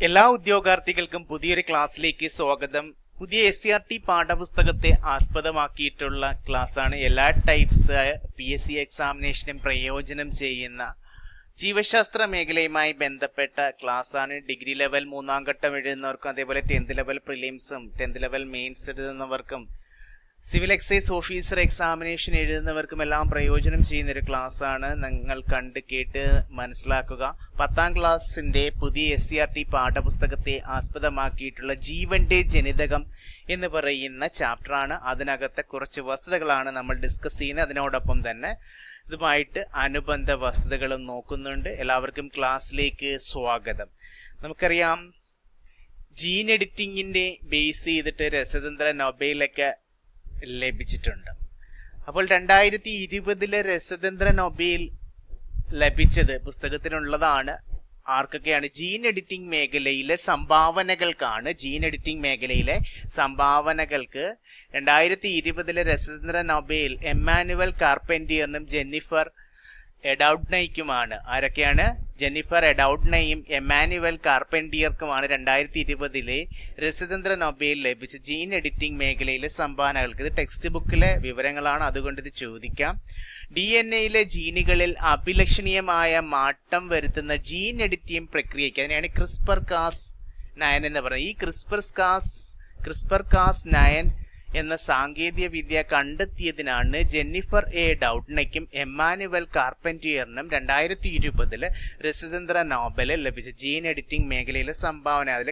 എല്ലാ ഉദ്യോഗാർത്ഥികൾക്കും പുതിയൊരു ക്ലാസ്സിലേക്ക് സ്വാഗതം. പുതിയ SCRT പാഠപുസ്തകത്തെ ആസ്പദമാക്കിയിട്ടുള്ള ക്ലാസ്സാണ്. എല്ലാ ടൈപ്സ് PSC എക്സാമിനേഷനും പ്രയോജനം ചെയ്യുന്ന ജീവശാസ്ത്ര മേഖലയുമായി ബന്ധപ്പെട്ട ക്ലാസ്സാണ്. ഡിഗ്രി ലെവൽ 3ാം ഘട്ടം എഴുതുന്നവർക്കും അതേപോലെ 10th ലെവൽ പ്രിലിംസും 10th ലെവൽ മെയിൻസ് എഴുതുന്നവർക്കും സിവിൽ എക്സൈസ് ഓഫീസർ എക്സാമിനേഷൻ എഴുതുന്നവർക്കും എല്ലാം പ്രയോജനം ചെയ്യുന്നൊരു ക്ലാസ്സാണ്. നിങ്ങൾ കണ്ട് കേട്ട് മനസ്സിലാക്കുക. 10ാം ക്ലാസ്സിൻ്റെ പുതിയ SCRT പാഠപുസ്തകത്തെ ആസ്പദമാക്കിയിട്ടുള്ള ജീവന്റെ ജനിതകം എന്ന് പറയുന്ന ചാപ്റ്ററാണ്. അതിനകത്തെ കുറച്ച് വസ്തുതകളാണ് നമ്മൾ ഡിസ്കസ് ചെയ്യുന്നത്. അതിനോടൊപ്പം തന്നെ ഇതുമായിട്ട് അനുബന്ധ വസ്തുതകളും നോക്കുന്നുണ്ട്. എല്ലാവർക്കും ക്ലാസ്സിലേക്ക് സ്വാഗതം. നമുക്കറിയാം, ജീൻ എഡിറ്റിങ്ങിൻ്റെ ബേസ് ചെയ്തിട്ട് രസതന്ത്ര നൊബേലൊക്കെ ലഭിച്ചിട്ടുണ്ട്. അപ്പോൾ 2020 രസതന്ത്ര നൊബേൽ ലഭിച്ചത് പുസ്തകത്തിനുള്ളതാണ്. ആർക്കൊക്കെയാണ്? ജീൻ എഡിറ്റിംഗ് മേഖലയിലെ സംഭാവനകൾക്കാണ്. ജീൻ എഡിറ്റിംഗ് മേഖലയിലെ സംഭാവനകൾക്ക് 2020 രസതന്ത്ര നൊബേൽ എമ്മാനുവൽ കാർപെൻറ്റിയറിനും ജെന്നിഫർ എഡൌഡ്നയ്ക്കുമാണ്. ആരൊക്കെയാണ്? ജെന്നിഫർ എഡൌഡ്നയും എമ്മാനുവൽ കാർപെൻറ്റിയർക്കുമാണ് 2020 രസതന്ത്ര നൊബേൽ ലഭിച്ച ജീൻ എഡിറ്റിംഗ് മേഖലയിലെ സംഭാവനകൾക്ക്. ഇത് ടെക്സ്റ്റ് ബുക്കിലെ വിവരങ്ങളാണ്, അതുകൊണ്ട് ഇത് ചോദിക്കാം. DNA ജീനുകളിൽ അഭിലഷണീയമായ മാറ്റം വരുത്തുന്ന ജീൻ എഡിറ്റിംഗ് പ്രക്രിയയ്ക്ക് അതിനെയാണ് CRISPR-Cas9 എന്ന് പറയുന്നത്. ഈ CRISPR-Cas9 എന്ന സാങ്കേതിക വിദ്യ കണ്ടെത്തിയതിനാണ് ജെന്നിഫർ ഡൌഡ്നയ്ക്കും എമ്മാനുവൽ കാർപെൻറ്റിയറിനും 2020 രസതന്ത്ര നൊബേൽ ലഭിച്ച ജീൻ എഡിറ്റിംഗ് മേഖലയിലെ സംഭാവന. അതിൽ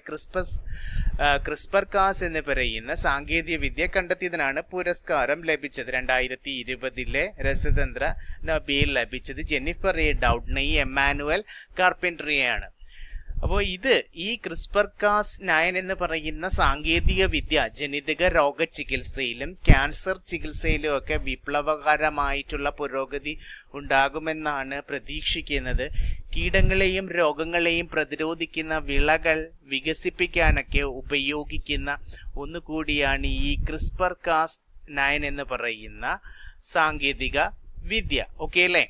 CRISPR-Cas എന്ന് പറയുന്ന സാങ്കേതിക വിദ്യ കണ്ടെത്തിയതിനാണ് പുരസ്കാരം ലഭിച്ചത്. 2020 രസതന്ത്ര നൊബേൽ ലഭിച്ചത് ജെന്നിഫർ ഡൌഡ്നയും എമ്മാനുവൽ കാർപെൻറ്റിയറാണ്. അപ്പോൾ ഈ CRISPR-Cas9 എന്ന് പറയുന്ന സാങ്കേതിക വിദ്യ ജനിതക രോഗ ചികിത്സയിലും ക്യാൻസർ ചികിത്സയിലും ഒക്കെ വിപ്ലവകരമായിട്ടുള്ള പുരോഗതി ഉണ്ടാകുമെന്നാണ് പ്രതീക്ഷിക്കുന്നത്. കീടങ്ങളെയും രോഗങ്ങളെയും പ്രതിരോധിക്കുന്ന വിളകൾ വികസിപ്പിക്കാനൊക്കെ ഉപയോഗിക്കുന്ന ഒന്നുകൂടിയാണ് ഈ CRISPR-Cas9 എന്ന് പറയുന്ന സാങ്കേതിക വിദ്യ. ഓക്കെ അല്ലേ?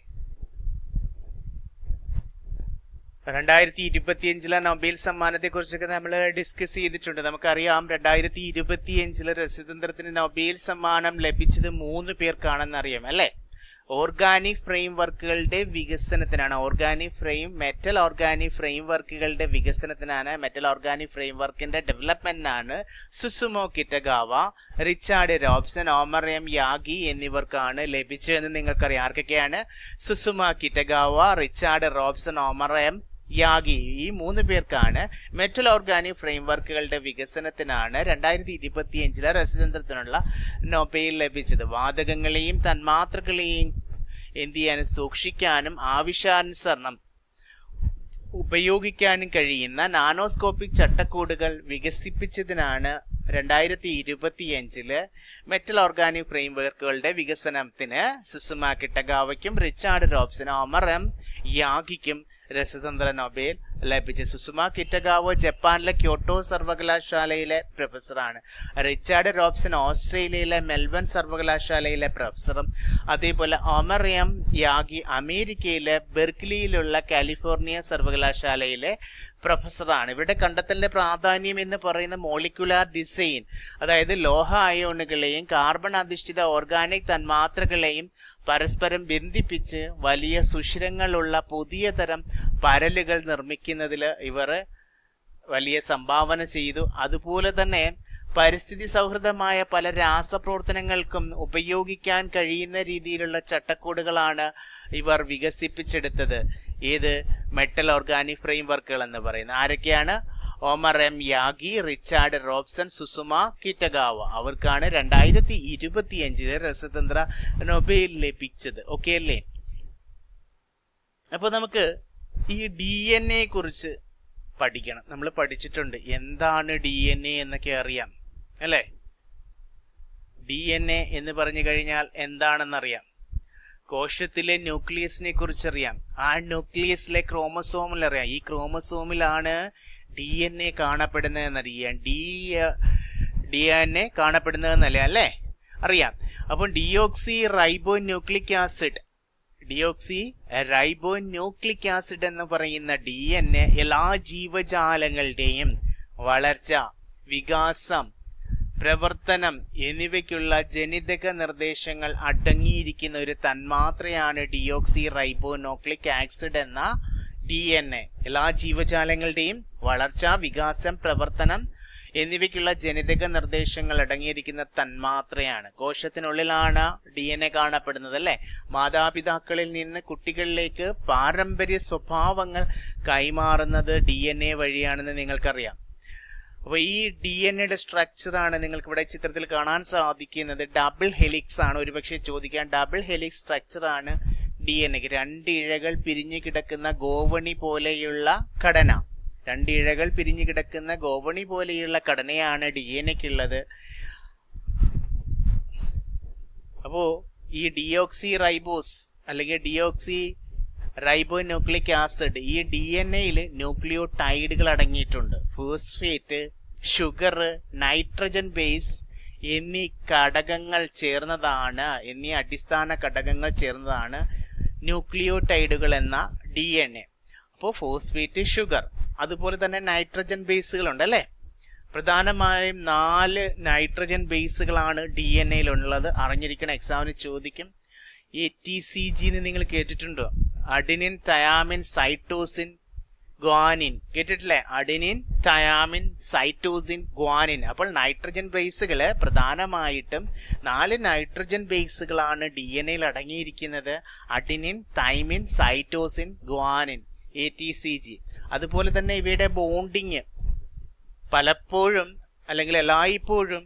2025 നൊബേൽ സമ്മാനത്തെ കുറിച്ചൊക്കെ നമ്മൾ ഡിസ്കസ് ചെയ്തിട്ടുണ്ട്. നമുക്കറിയാം, 2025 രസതന്ത്രത്തിന് നൊബേൽ സമ്മാനം ലഭിച്ചത് 3 പേർക്കാണെന്നറിയാം അല്ലേ? ഓർഗാനിക് ഫ്രെയിം വർക്കുകളുടെ വികസനത്തിനാണ്. മെറ്റൽ ഓർഗാനിക് ഫ്രെയിം വർക്കുകളുടെ വികസനത്തിനാണ്, മെറ്റൽ ഓർഗാനിക് ഫ്രെയിം വർക്കിന്റെ ഡെവലപ്മെന്റിനാണ് Susumu Kitagawa, Richard Robson, Omar M Yaghi എന്നിവർക്കാണ് ലഭിച്ചതെന്ന് നിങ്ങൾക്കറിയാം. ആർക്കൊക്കെയാണ്? Susumu Kitagawa, Richard Robson, Omar M Yaghi. ഈ 3 പേർക്കാണ് മെറ്റൽ ഓർഗാനിക് ഫ്രെയിം വർക്കുകളുടെ വികസനത്തിനാണ് 2025 രസതന്ത്രത്തിനുള്ള നൊബേൽ ലഭിച്ചത്. വാതകങ്ങളെയും തന്മാത്രകളെയും എന്ത് ചെയ്യാനും സൂക്ഷിക്കാനും ആവശ്യാനുസരണം ഉപയോഗിക്കാനും കഴിയുന്ന നാനോസ്കോപ്പിക് ചട്ടക്കൂടുകൾ വികസിപ്പിച്ചതിനാണ് 2025 മെറ്റൽ ഓർഗാനിക് ഫ്രെയിം വർക്കുകളുടെ വികസനത്തിന് സുസുമോ കിറ്റഗാവയ്ക്കും Richard Robson, Omar M യാഗിക്കും രസതന്ത്ര Nobel ലഭിച്ച. സുസുമോ കിറ്റഗാവ ജപ്പാനിലെ ക്യോട്ടോ സർവകലാശാലയിലെ പ്രൊഫസറാണ്. റിച്ചാർഡ് റോബ്സൺ ഓസ്ട്രേലിയയിലെ മെൽബൺ സർവകലാശാലയിലെ പ്രൊഫസറും അതേപോലെ ഓമർ എം യാഗി അമേരിക്കയിലെ ബെർക്ലിയിലുള്ള കാലിഫോർണിയ സർവകലാശാലയിലെ പ്രൊഫസറാണ്. ഇവിടെ കണ്ടെത്തലിന്റെ പ്രാധാന്യം എന്ന് പറയുന്ന മോളിക്കുലാർ ഡിസൈൻ, അതായത് ലോഹ അയോണുകളെയും കാർബൺ അധിഷ്ഠിത ഓർഗാനിക് തന്മാത്രകളെയും പരസ്പരം ബന്ധിപ്പിച്ച് വലിയ സുഷിരങ്ങളുള്ള പുതിയ തരം പരലുകൾ നിർമ്മിക്കുന്നതിൽ ഇവർ വലിയ സംഭാവന ചെയ്തു. അതുപോലെ തന്നെ പരിസ്ഥിതി സൗഹൃദമായ പല രാസപ്രവർത്തനങ്ങൾക്കും ഉപയോഗിക്കാൻ കഴിയുന്ന രീതിയിലുള്ള ചട്ടക്കൂടുകളാണ് ഇവർ വികസിപ്പിച്ചെടുത്തത്. മെറ്റൽ ഓർഗാനിക് ഫ്രെയിം വർക്കുകൾ എന്ന് പറയുന്നത്. ആരൊക്കെയാണ്? Omar M Yaghi, Richard Robson, Susumu Kitagawa. അവർക്കാണ് 2025 രസതന്ത്ര നൊബേൽ ലഭിച്ചത്. ഓക്കെ അല്ലേ? അപ്പോൾ നമുക്ക് ഈ DNA കുറിച്ച് പഠിക്കണം. നമ്മൾ പഠിച്ചിട്ടുണ്ട്. എന്താണ് DNA എന്നൊക്കെ അറിയാം അല്ലേ? DNA എന്ന് പറഞ്ഞു കഴിഞ്ഞാൽ എന്താണെന്നറിയാം. കോശത്തിലെ ന്യൂക്ലിയസിനെ കുറിച്ചറിയാം. ആ ന്യൂക്ലിയസിലെ ക്രോമസോമിൽ അറിയാം. ഈ ക്രോമസോമിലാണ് DNA കാണപ്പെടുന്നതെന്നറിയാം. DNA കാണപ്പെടുന്നതെന്നല്ലേ അല്ലേ? അറിയാം. അപ്പം deoxy റൈബോ nucleic acid deoxy റൈബോ nucleic acid എന്ന് പറയുന്ന DNA എല്ലാ ജീവജാലങ്ങളുടെയും വളർച്ച, വികാസം, പ്രവർത്തനം എന്നിവയ്ക്കുള്ള ജനിതക നിർദ്ദേശങ്ങൾ അടങ്ങിയിരിക്കുന്ന ഒരു തന്മാത്രയാണ് ഡിയോക്സി റൈബോ ന്യൂക്ലിക് ആസിഡ് എന്ന DNA. എല്ലാ ജീവജാലങ്ങളുടെയും വളർച്ച, വികാസം, പ്രവർത്തനം എന്നിവയ്ക്കുള്ള ജനിതക നിർദ്ദേശങ്ങൾ അടങ്ങിയിരിക്കുന്ന തന്മാത്രയാണ്. കോശത്തിനുള്ളിലാണ് DNA കാണപ്പെടുന്നത് അല്ലെ. മാതാപിതാക്കളിൽ നിന്ന് കുട്ടികളിലേക്ക് പാരമ്പര്യ സ്വഭാവങ്ങൾ കൈമാറുന്നത് DNA വഴിയാണെന്ന് നിങ്ങൾക്കറിയാം. അപ്പോൾ ഈ DNAയുടെ സ്ട്രക്ചറാണ് നിങ്ങൾക്ക് ഇവിടെ ചിത്രത്തിൽ കാണാൻ സാധിക്കുന്നത്. ഡബിൾ ഹെലിക്സ് ആണ്. ഒരുപക്ഷെ ചോദിക്കാൻ, ഡബിൾ ഹെലിക്സ് സ്ട്രക്ചറാണ് DNA. 2 ഇഴകൾ പിരിഞ്ഞു കിടക്കുന്ന ഗോവണി പോലെയുള്ള ഘടന. 2 ഇഴകൾ പിരിഞ്ഞു കിടക്കുന്ന ഗോവണി പോലെയുള്ള ഘടനയാണ് DNAക്കുള്ളത്. അപ്പോ ഈ ഡിയോക്സി റൈബോസ് അല്ലെങ്കിൽ ഡിയോക്സി റൈബോ ന്യൂക്ലിക് ആസിഡ് ഈ DNAയിൽ ന്യൂക്ലിയോടൈഡുകൾ അടങ്ങിയിട്ടുണ്ട്. ഫോസ്ഫേറ്റ്, ഷുഗർ, നൈട്രജൻ ബേസ് എന്നീ ഘടകങ്ങൾ ചേർന്നതാണ്, എന്നീ അടിസ്ഥാന ഘടകങ്ങൾ ചേർന്നതാണ് ന്യൂക്ലിയോടൈഡുകൾ എന്ന DNA. അപ്പോൾ ഫോസ്ഫേറ്റ്, ഷുഗർ, അതുപോലെ തന്നെ നൈട്രജൻ ബേസുകളുണ്ട് അല്ലേ. പ്രധാനമായും 4 നൈട്രജൻ ബേസുകളാണ് DNA ഉള്ളത്. അറിഞ്ഞിരിക്കണം, എക്സാമിന് ചോദിക്കും. ATCG എന്ന് നിങ്ങൾ കേട്ടിട്ടുണ്ടോ? Adenine, thymine, cytosine, guanine. കേട്ടിട്ടില്ലേ? Adenine, thymine, cytosine, guanine. അപ്പോൾ നൈട്രജൻ ബേസുകള് പ്രധാനമായിട്ടും 4 നൈട്രജൻ ബേസുകളാണ് DNAയിൽ അടങ്ങിയിരിക്കുന്നത്. Adenine, thymine, cytosine, guanine, ATCG. അതുപോലെ തന്നെ ഇവയുടെ ബോണ്ടിങ് പലപ്പോഴും അല്ലെങ്കിൽ എല്ലായ്പ്പോഴും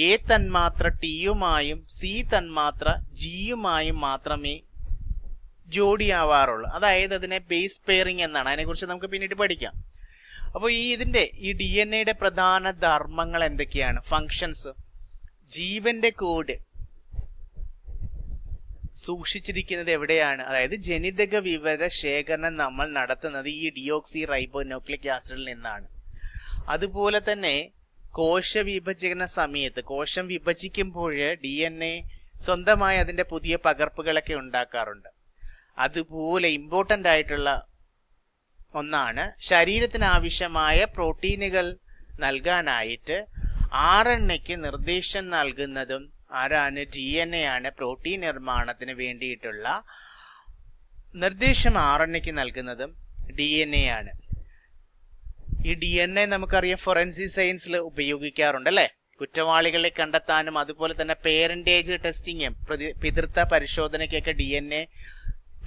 A തന്മാത്ര Tയുമായും C തന്മാത്ര Gയുമായും മാത്രമേ ജോഡിയാവാറുള്ളൂ. അതായത് അതിനെ ബേസ് പെയറിംഗ് എന്നാണ്. അതിനെക്കുറിച്ച് നമുക്ക് പിന്നീട് പഠിക്കാം. അപ്പോൾ ഈ DNAയുടെ പ്രധാന ധർമ്മങ്ങൾ എന്തൊക്കെയാണ്? ഫങ്ഷൻസ്. ജീവന്റെ കോഡ് സൂക്ഷിച്ചിരിക്കുന്നത് എവിടെയാണ്? അതായത് ജനിതക വിവര ശേഖരണം നമ്മൾ നടത്തുന്നത് ഈ ഡിയോക്സി റൈബോ ന്യൂക്ലിക് ആസിഡിൽ നിന്നാണ്. അതുപോലെ തന്നെ കോശവിഭജന സമയത്ത്, കോശം വിഭജിക്കുമ്പോൾ DNA സ്വന്തമായി അതിന്റെ പുതിയ പകർപ്പുകളൊക്കെ ഉണ്ടാക്കാറുണ്ട്. അതുപോലെ ഇമ്പോർട്ടൻ്റ് ആയിട്ടുള്ള ഒന്നാണ്, ശരീരത്തിന് ആവശ്യമായ പ്രോട്ടീനുകൾ നൽകാനായിട്ട് RNAക്ക് നിർദ്ദേശം നൽകുന്നതും ആരാണ്? DNA ആണ്. പ്രോട്ടീൻ നിർമ്മാണത്തിന് വേണ്ടിയിട്ടുള്ള നിർദ്ദേശം RNAക്ക് നൽകുന്നതും DNA ആണ്. ഈ DNA നമുക്കറിയാം ഫോറൻസിക് സയൻസിൽ ഉപയോഗിക്കാറുണ്ട് അല്ലേ. കുറ്റവാളികളെ കണ്ടെത്താനും അതുപോലെ തന്നെ പേരന്റേജ് ടെസ്റ്റിങ്ങും പിതൃത്വ പരിശോധനയ്ക്കൊക്കെ DNA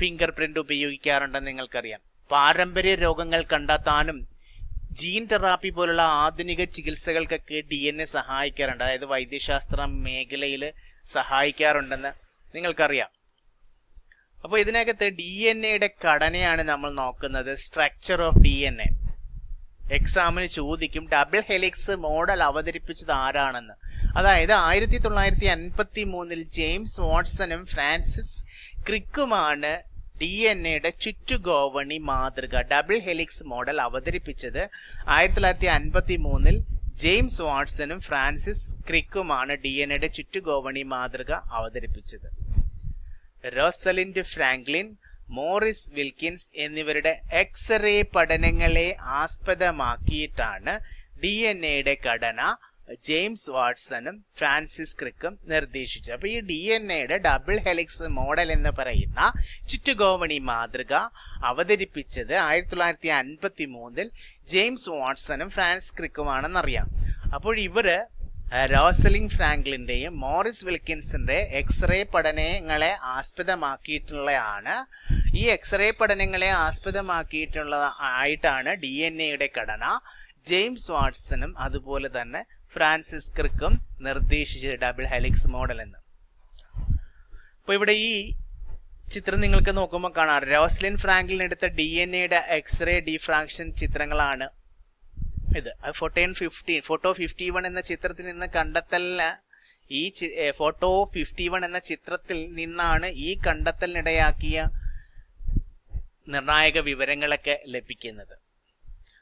ഫിംഗർ പ്രിന്റ് ഉപയോഗിക്കാറുണ്ടെന്ന് നിങ്ങൾക്കറിയാം. പാരമ്പര്യ രോഗങ്ങൾ കണ്ടെത്താനും ജീൻ തെറാപ്പി പോലുള്ള ആധുനിക ചികിത്സകൾക്കൊക്കെ DNA സഹായിക്കാറുണ്ട്. അതായത് വൈദ്യശാസ്ത്ര മേഖലയിൽ സഹായിക്കാറുണ്ടെന്ന് നിങ്ങൾക്കറിയാം. അപ്പോൾ ഇതിനകത്ത് DNAയുടെ ഘടനയാണ് നമ്മൾ നോക്കുന്നത്. Structure of DNA. എക്സാമിന് ചോദിക്കും ഡബിൾ ഹെലിക്സ് മോഡൽ അവതരിപ്പിച്ചത് ആരാണെന്ന്. അതായത് 1953 ജെയിംസ് വാട്സണും ഫ്രാൻസിസ് ക്രിക്കുമാണ് DNAയുടെ ചുറ്റുഗോവണി മാതൃക ഡബിൾ ഹെലിക്സ് മോഡൽ അവതരിപ്പിച്ചത്. 1953 ജെയിംസ് വാട്സണും ഫ്രാൻസിസ് ക്രിക്കുമാണ് DNAയുടെ ചുറ്റുഗോവണി മാതൃക അവതരിപ്പിച്ചത്. റോസലിൻഡ് ഫ്രാങ്ക്ലിൻ, മോറിസ് വിൽക്കിൻസ് എന്നിവരുടെ എക്സ്റേ പഠനങ്ങളെ ആസ്പദമാക്കിയിട്ടാണ് DNAയുടെ ഘടന ജെയിംസ് വാട്സണും ഫ്രാൻസിസ് ക്രിക്കും നിർദ്ദേശിച്ചു. അപ്പൊ ഈ DNAയുടെ ഡബിൾ ഹെലിക്സ് മോഡൽ എന്ന് പറയുന്ന ചുറ്റുഗോവണി മാതൃക അവതരിപ്പിച്ചത് 1953 ജെയിംസ് വാട്സണും ഫ്രാൻസിസ് ക്രിക്കുമാണെന്നറിയാം. അപ്പോൾ ഇവര് റോസലിൻ ഫ്രാങ്ക്ലിന്റെയും മോറിസ് വിൽക്കിൻസിന്റെ എക്സ്റേ പഠനങ്ങളെ ആസ്പദമാക്കിയിട്ടുള്ളതാണ്. ഈ എക്സ്റേ പഠനങ്ങളെ ആസ്പദമാക്കിയിട്ടുള്ളതായിട്ടാണ് DNAയുടെ ഘടന ജെയിംസ് വാട്സണും അതുപോലെ തന്നെ ഫ്രാൻസിസ് ക്രിക്കും നിർദ്ദേശിച്ചത് ഡബിൾ ഹെലിക്സ് മോഡൽ എന്ന്. അപ്പൊ ഇവിടെ ഈ ചിത്രം നിങ്ങൾക്ക് നോക്കുമ്പോൾ കാണാം, റോസലിൻ ഫ്രാങ്ക്ലിൻ എടുത്ത DNA-യുടെ എക്സ്റേ ഡിഫ്രാക്ഷൻ ചിത്രങ്ങളാണ് ഇത്. ഫോട്ടോ 51 എന്ന ചിത്രത്തിൽ നിന്ന് കണ്ടെത്തലിന് ഈ ഫോട്ടോ 51 എന്ന ചിത്രത്തിൽ നിന്നാണ് ഈ കണ്ടെത്തലിനിടയാക്കിയ നിർണായക വിവരങ്ങളൊക്കെ ലഭിക്കുന്നത്.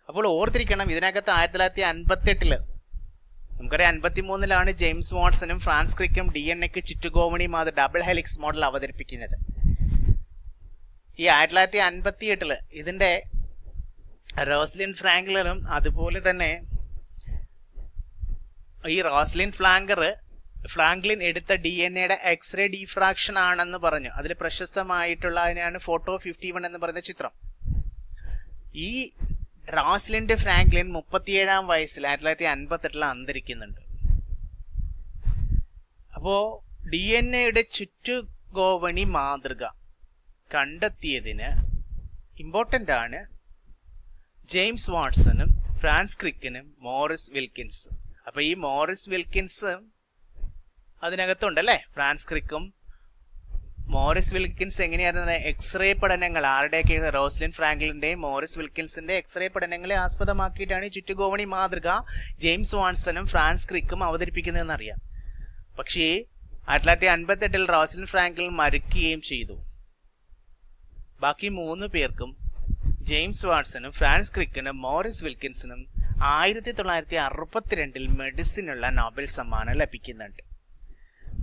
അപ്പോൾ ഓർത്തിരിക്കണം, ഇതിനകത്ത് 1958 നമുക്കറിയാം 53 ജെയിംസ് വാട്സണും ഫ്രാൻസിസ് ക്രിക്കും DNA-ക്ക് ചുറ്റുഗോവണി മാതൃക ഡബിൾ ഹെലിക്സ് മോഡൽ അവതരിപ്പിക്കുന്നത്. ഈ 1958 ഇതിന്റെ റോസ്ലിൻ ഫ്രാങ്ക്ലിനും അതുപോലെ തന്നെ ഈ റോസ്ലിൻ ഫ്രാങ്ക്ലിൻ എടുത്ത DNA എക്സ്റേ ഡിഫ്രാക്ഷൻ ആണെന്ന് പറഞ്ഞു. അതിൽ പ്രശസ്തമായിട്ടുള്ള അതിനാണ് ഫോട്ടോ 51 എന്ന് പറയുന്ന ചിത്രം. ഈ റോസ്ലിൻഡ് ഫ്രാങ്ക്ലിൻ 37-ാം വയസ്സിൽ 1958 അന്തരിക്കുന്നുണ്ട്. അപ്പോ DNA ചുറ്റുഗോവണി മാതൃക കണ്ടെത്തിയതിന് ഇമ്പോർട്ടൻ്റ് ആണ് ജെയിംസ് വാട്സണും ഫ്രാൻസ് ക്രിക്കിനും മോറിസ് വിൽക്കിൻസും. അപ്പൊ ഈ മോറിസ് വിൽക്കിൻസ് അതിനകത്തുണ്ടല്ലേ. ഫ്രാൻസ് ക്രിക്കും മോറിസ് വിൽക്കിൻസ് എങ്ങനെയായിരുന്നു എക്സ്റേ പഠനങ്ങൾ ആരുടെയൊക്കെ റോസ്ലിൻ ഫ്രാങ്ക്ലിന്റെയും മോറിസ് വിൽക്കിൻസിന്റെ എക്സ്റേ പഠനങ്ങളെ ആസ്പദമാക്കിയിട്ടാണ് ഈ ചുറ്റുഗോവണി മാതൃക ജെയിംസ് വാട്സണും ഫ്രാൻസ് ക്രിക്കും അവതരിപ്പിക്കുന്നതെന്ന് അറിയാം. പക്ഷേ 1958 റോസ്ലിൻ ഫ്രാങ്ക്ലിൻ മരിക്കുകയും ചെയ്തു. ബാക്കി 3 പേർക്കും ജെയിംസ് വാട്സണും ഫ്രാൻസ് ക്രിക്കിനും മോറിസ് വിൽക്കിൻസിനും 1962 മെഡിസിനുള്ള നോബൽ സമ്മാനം ലഭിക്കുന്നുണ്ട്.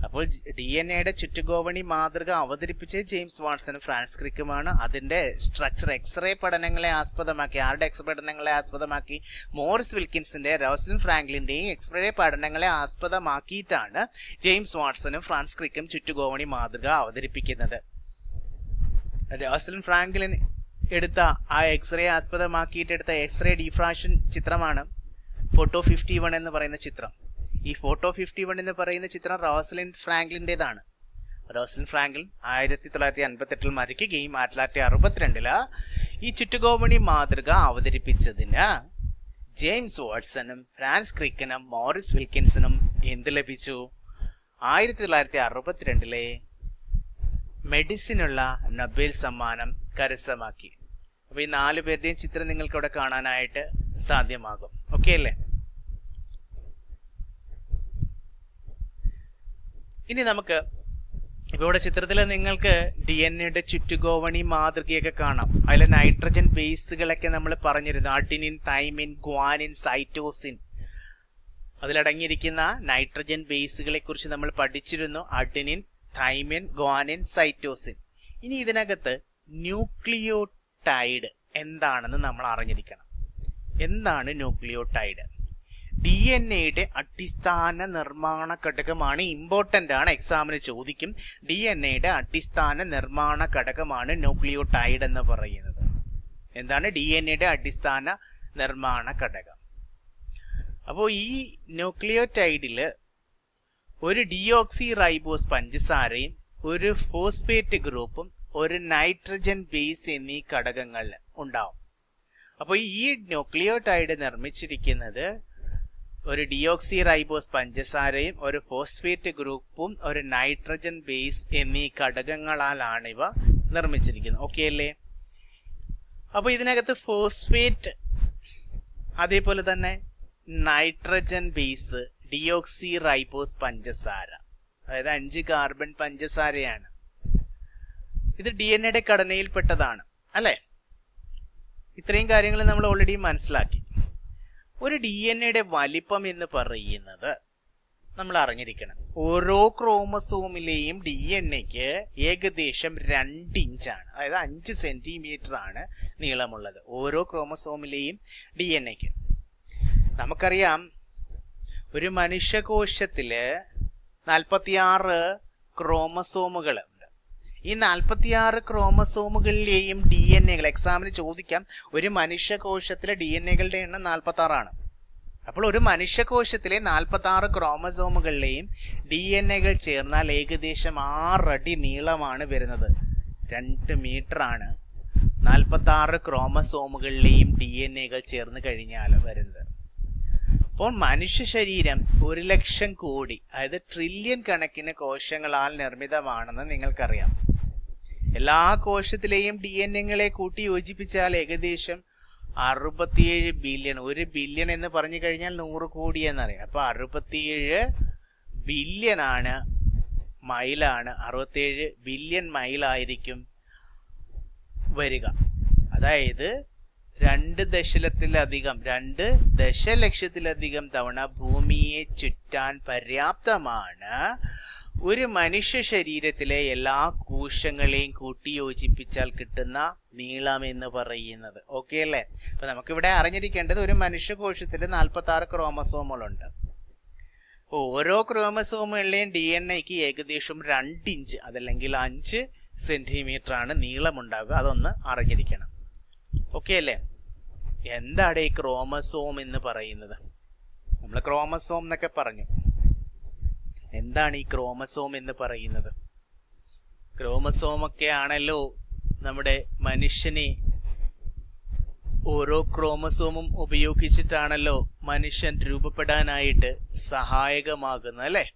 അപ്പോൾ DNA ചുറ്റുഗോവണി മാതൃക അവതരിപ്പിച്ച് ജെയിംസ് വാട്സണും ഫ്രാൻസ് ക്രിക്കുമാണ്. അതിന്റെ സ്ട്രക്ചർ എക്സ്റേ പഠനങ്ങളെ ആസ്പദമാക്കി ആരുടെ എക്സ്റേ പഠനങ്ങളെ ആസ്പദമാക്കി മോറിസ് വിൽക്കിൻസിന്റെ റോസ്ലിൻ ഫ്രാങ്ക്ലിന്റെയും എക്സ്റേ പഠനങ്ങളെ ആസ്പദമാക്കിയിട്ടാണ് ജെയിംസ് വാട്സണും ഫ്രാൻസ് ക്രിക്കും ചുറ്റുഗോവണി മാതൃക അവതരിപ്പിക്കുന്നത്. റോസ്ലിൻ ഫ്രാങ്ക്ലിൻ എടുത്ത ആ എക്സ്റേ ആസ്പദമാക്കിയിട്ട് എടുത്ത എക്സ്റേ ഡിഫ്രാക്ഷൻ ചിത്രമാണ് ഫോട്ടോ 51 എന്ന് പറയുന്ന ചിത്രം. ഈ ഫോട്ടോ 51 എന്ന് പറയുന്ന ചിത്രം റോസ്ലിൻ ഫ്രാങ്ക്ലിൻ്റെതാണ്. റോസ്ലിൻ ഫ്രാങ്ക്ലിൻ 1958 മരിക്കുകയും 1962 ഈ ചുറ്റുഗോവണി മാതൃക അവതരിപ്പിച്ചതിന് ജെയിംസ് വാട്സണും ഫ്രാൻസ് ക്രിക്കിനും മോറിസ് വിൽക്കിൻസിനും എന്ത് ലഭിച്ചു? 1962 മെഡിസിനുള്ള നൊബേൽ സമ്മാനം കരസ്ഥമാക്കി. അപ്പൊ ഈ 4 പേരുടെയും ചിത്രം നിങ്ങൾക്ക് ഇവിടെ കാണാനായിട്ട് സാധ്യമാകും. ഓക്കെ അല്ലേ? ഇനി നമുക്ക് ഇപ്പൊ ഇവിടെ ചിത്രത്തിൽ നിങ്ങൾക്ക് DNA ചുറ്റുഗോവണി മാതൃകയൊക്കെ കാണാം. അതിലെ നൈട്രജൻ ബേസുകളൊക്കെ നമ്മൾ പറഞ്ഞിരുന്നു. Adenine, thymine, guanine, cytosine. അതിലടങ്ങിയിരിക്കുന്ന നൈട്രജൻ ബേസുകളെ കുറിച്ച് നമ്മൾ പഠിച്ചിരുന്നു. Adenine, thymine, guanine, cytosine. ഇനി ഇതിനകത്ത് ന്യൂക്ലിയോടൈഡ് എന്താണെന്ന് നമ്മൾ അറിഞ്ഞിരിക്കണം. എന്താണ് ന്യൂക്ലിയോടൈഡ്? DNA അടിസ്ഥാന നിർമ്മാണ ഘടകമാണ്. ഇമ്പോർട്ടൻ്റ് ആണ്, എക്സാമിന് ചോദിക്കും. DNA അടിസ്ഥാന നിർമ്മാണ ഘടകമാണ് ന്യൂക്ലിയോടൈഡ് എന്ന് പറയുന്നത്. എന്താണ് DNA അടിസ്ഥാന നിർമ്മാണ ഘടകം? അപ്പോൾ ഈ ന്യൂക്ലിയോടൈഡില് ഒരു ഡിയോക്സി റൈബോസ് പഞ്ചസാരയും ഒരു ഫോസ്ഫേറ്റ് ഗ്രൂപ്പും ഒരു നൈട്രജൻ ബേസ് എന്നീ ഘടകങ്ങൾ ഉണ്ടാവും. അപ്പോൾ ഈ ന്യൂക്ലിയോടൈഡ് നിർമ്മിച്ചിരിക്കുന്നത് ഒരു ഡിയോക്സി റൈബോസ് പഞ്ചസാരയും ഒരു ഫോസ്ഫേറ്റ് ഗ്രൂപ്പും ഒരു നൈട്രജൻ ബേസ് എന്നീ ഘടകങ്ങളാലാണ് ഇവ നിർമ്മിച്ചിരിക്കുന്നത്. ഓക്കെ അല്ലേ? അപ്പോൾ ഇതിനകത്ത് ഫോസ്ഫേറ്റ്, അതേപോലെ തന്നെ നൈട്രജൻ ബേസ്, ഡിയോക്സി റൈബോസ് പഞ്ചസാര, അതായത് 5 കാർബൺ പഞ്ചസാരയാണ്. ഇത് DNA ഘടനയിൽപ്പെട്ടതാണ് അല്ലേ? ഇത്രയും കാര്യങ്ങൾ നമ്മൾ ഓൾറെഡി മനസ്സിലാക്കി. ഒരു DNA വലിപ്പം എന്ന് പറയുന്നത് നമ്മൾ അറിഞ്ഞിരിക്കണം. ഓരോ ക്രോമസോമിലെയും DNAക്ക് ഏകദേശം 2 ഇഞ്ചാണ്, അതായത് 5 സെന്റിമീറ്റർ ആണ് നീളമുള്ളത് ഓരോ ക്രോമസോമിലെയും DNAക്ക്. നമുക്കറിയാം ഒരു മനുഷ്യകോശത്തില് 46 ക്രോമസോമുകൾ ഉണ്ട്. ഈ 46 ക്രോമസോമുകളിലെയും DNA എക്സാമിന് ചോദിക്കാം. ഒരു മനുഷ്യകോശത്തിലെ DNA എണ്ണം 46 ആണ്. അപ്പോൾ ഒരു മനുഷ്യകോശത്തിലെ 46 ക്രോമസോമുകളിലെയും DNA ചേർന്നാൽ ഏകദേശം 6 അടി നീളമാണ് വരുന്നത്. 2 മീറ്റർ ആണ് 46 ക്രോമസോമുകളിലെയും DNA ചേർന്ന് കഴിഞ്ഞാൽ വരുന്നത്. അപ്പോൾ മനുഷ്യ ശരീരം 1,00,000 കോടി, അതായത് ട്രില്യൺ കണക്കിന് കോശങ്ങളാൽ നിർമ്മിതമാണെന്ന് നിങ്ങൾക്കറിയാം. എല്ലാ കോശത്തിലെയും DNA കൂട്ടി യോജിപ്പിച്ചാൽ ഏകദേശം 67 ബില്യൺ. 1 ബില്യൺ എന്ന് പറഞ്ഞു കഴിഞ്ഞാൽ 100 കോടി എന്നറിയാം. അപ്പൊ 67 ബില്യൺ ആണ്, മൈലാണ്. 67 ബില്യൺ മൈലായിരിക്കും വരിക. അതായത് 2 ദശലക്ഷത്തിലധികം തവണ ഭൂമിയെ ചുറ്റാൻ പര്യാപ്തമാണ് ഒരു മനുഷ്യ ശരീരത്തിലെ എല്ലാ കോശങ്ങളെയും കൂട്ടിയോജിപ്പിച്ചാൽ കിട്ടുന്ന നീളം എന്ന് പറയുന്നത്. ഓക്കെ അല്ലേ? അപ്പൊ നമുക്കിവിടെ അറിഞ്ഞിരിക്കേണ്ടത് ഒരു മനുഷ്യ കോശത്തിൽ 46 ക്രോമസോമുകളുണ്ട്. ഓരോ ക്രോമസോമുകളിലെയും DNA ഏകദേശം 2 ഇഞ്ച് അതല്ലെങ്കിൽ 5 സെന്റിമീറ്റർ ആണ് നീളമുണ്ടാകുക. അതൊന്ന് അറിഞ്ഞിരിക്കണം. ഓക്കെ അല്ലേ? എന്താണ് ഈ ക്രോമസോം എന്ന് പറയുന്നത്? നമ്മൾ ക്രോമസോം എന്നൊക്കെ പറഞ്ഞു. എന്താണ് ഈ ക്രോമസോം എന്ന് പറയുന്നത്? ക്രോമസോമൊക്കെ ആണല്ലോ നമ്മുടെ മനുഷ്യനെ, ഓരോ ക്രോമസോമും ഉപയോഗിച്ചിട്ടാണല്ലോ മനുഷ്യൻ രൂപപ്പെടാനായിട്ട് സഹായകമാകുന്നത് അല്ലേ?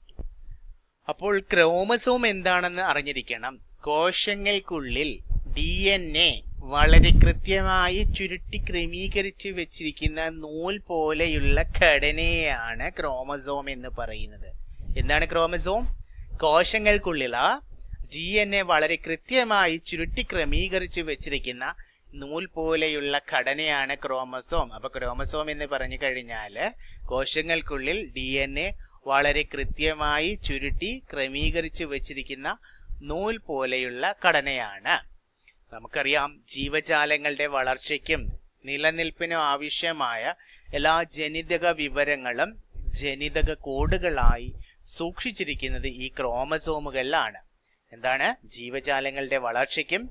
അപ്പോൾ ക്രോമസോം എന്താണെന്ന് അറിഞ്ഞിരിക്കണം. കോശങ്ങൾക്കുള്ളിൽ DNA വളരെ കൃത്യമായി ചുരുട്ടി ക്രമീകരിച്ച് വെച്ചിരിക്കുന്ന നൂൽ പോലെയുള്ള ഘടനയാണ് ക്രോമസോം എന്ന് പറയുന്നത്. എന്താണ് ക്രോമസോം? കോശങ്ങൾക്കുള്ളിൽ DNA വളരെ കൃത്യമായി ചുരുട്ടി ക്രമീകരിച്ച് വെച്ചിരിക്കുന്ന നൂൽ പോലെയുള്ള ഘടനയാണ് ക്രോമസോം. അപ്പൊ ക്രോമസോം എന്ന് പറഞ്ഞു കഴിഞ്ഞാൽ കോശങ്ങൾക്കുള്ളിൽ DNA വളരെ കൃത്യമായി ചുരുട്ടി ക്രമീകരിച്ച് വെച്ചിരിക്കുന്ന നൂൽ പോലെയുള്ള ഘടനയാണ്. നമുക്കറിയാം, ജീവജാലങ്ങളുടെ വളർച്ചയ്ക്കും നിലനിൽപ്പിനും ആവശ്യമായ എല്ലാ ജനിതക വിവരങ്ങളും ജനിതക കോഡുകളായി സൂക്ഷിച്ചിരിക്കുന്നത് ഈ ക്രോമസോമുകളിലാണ്. എന്താണ്? ജീവജാലങ്ങളുടെ വളർച്ചയ്ക്കും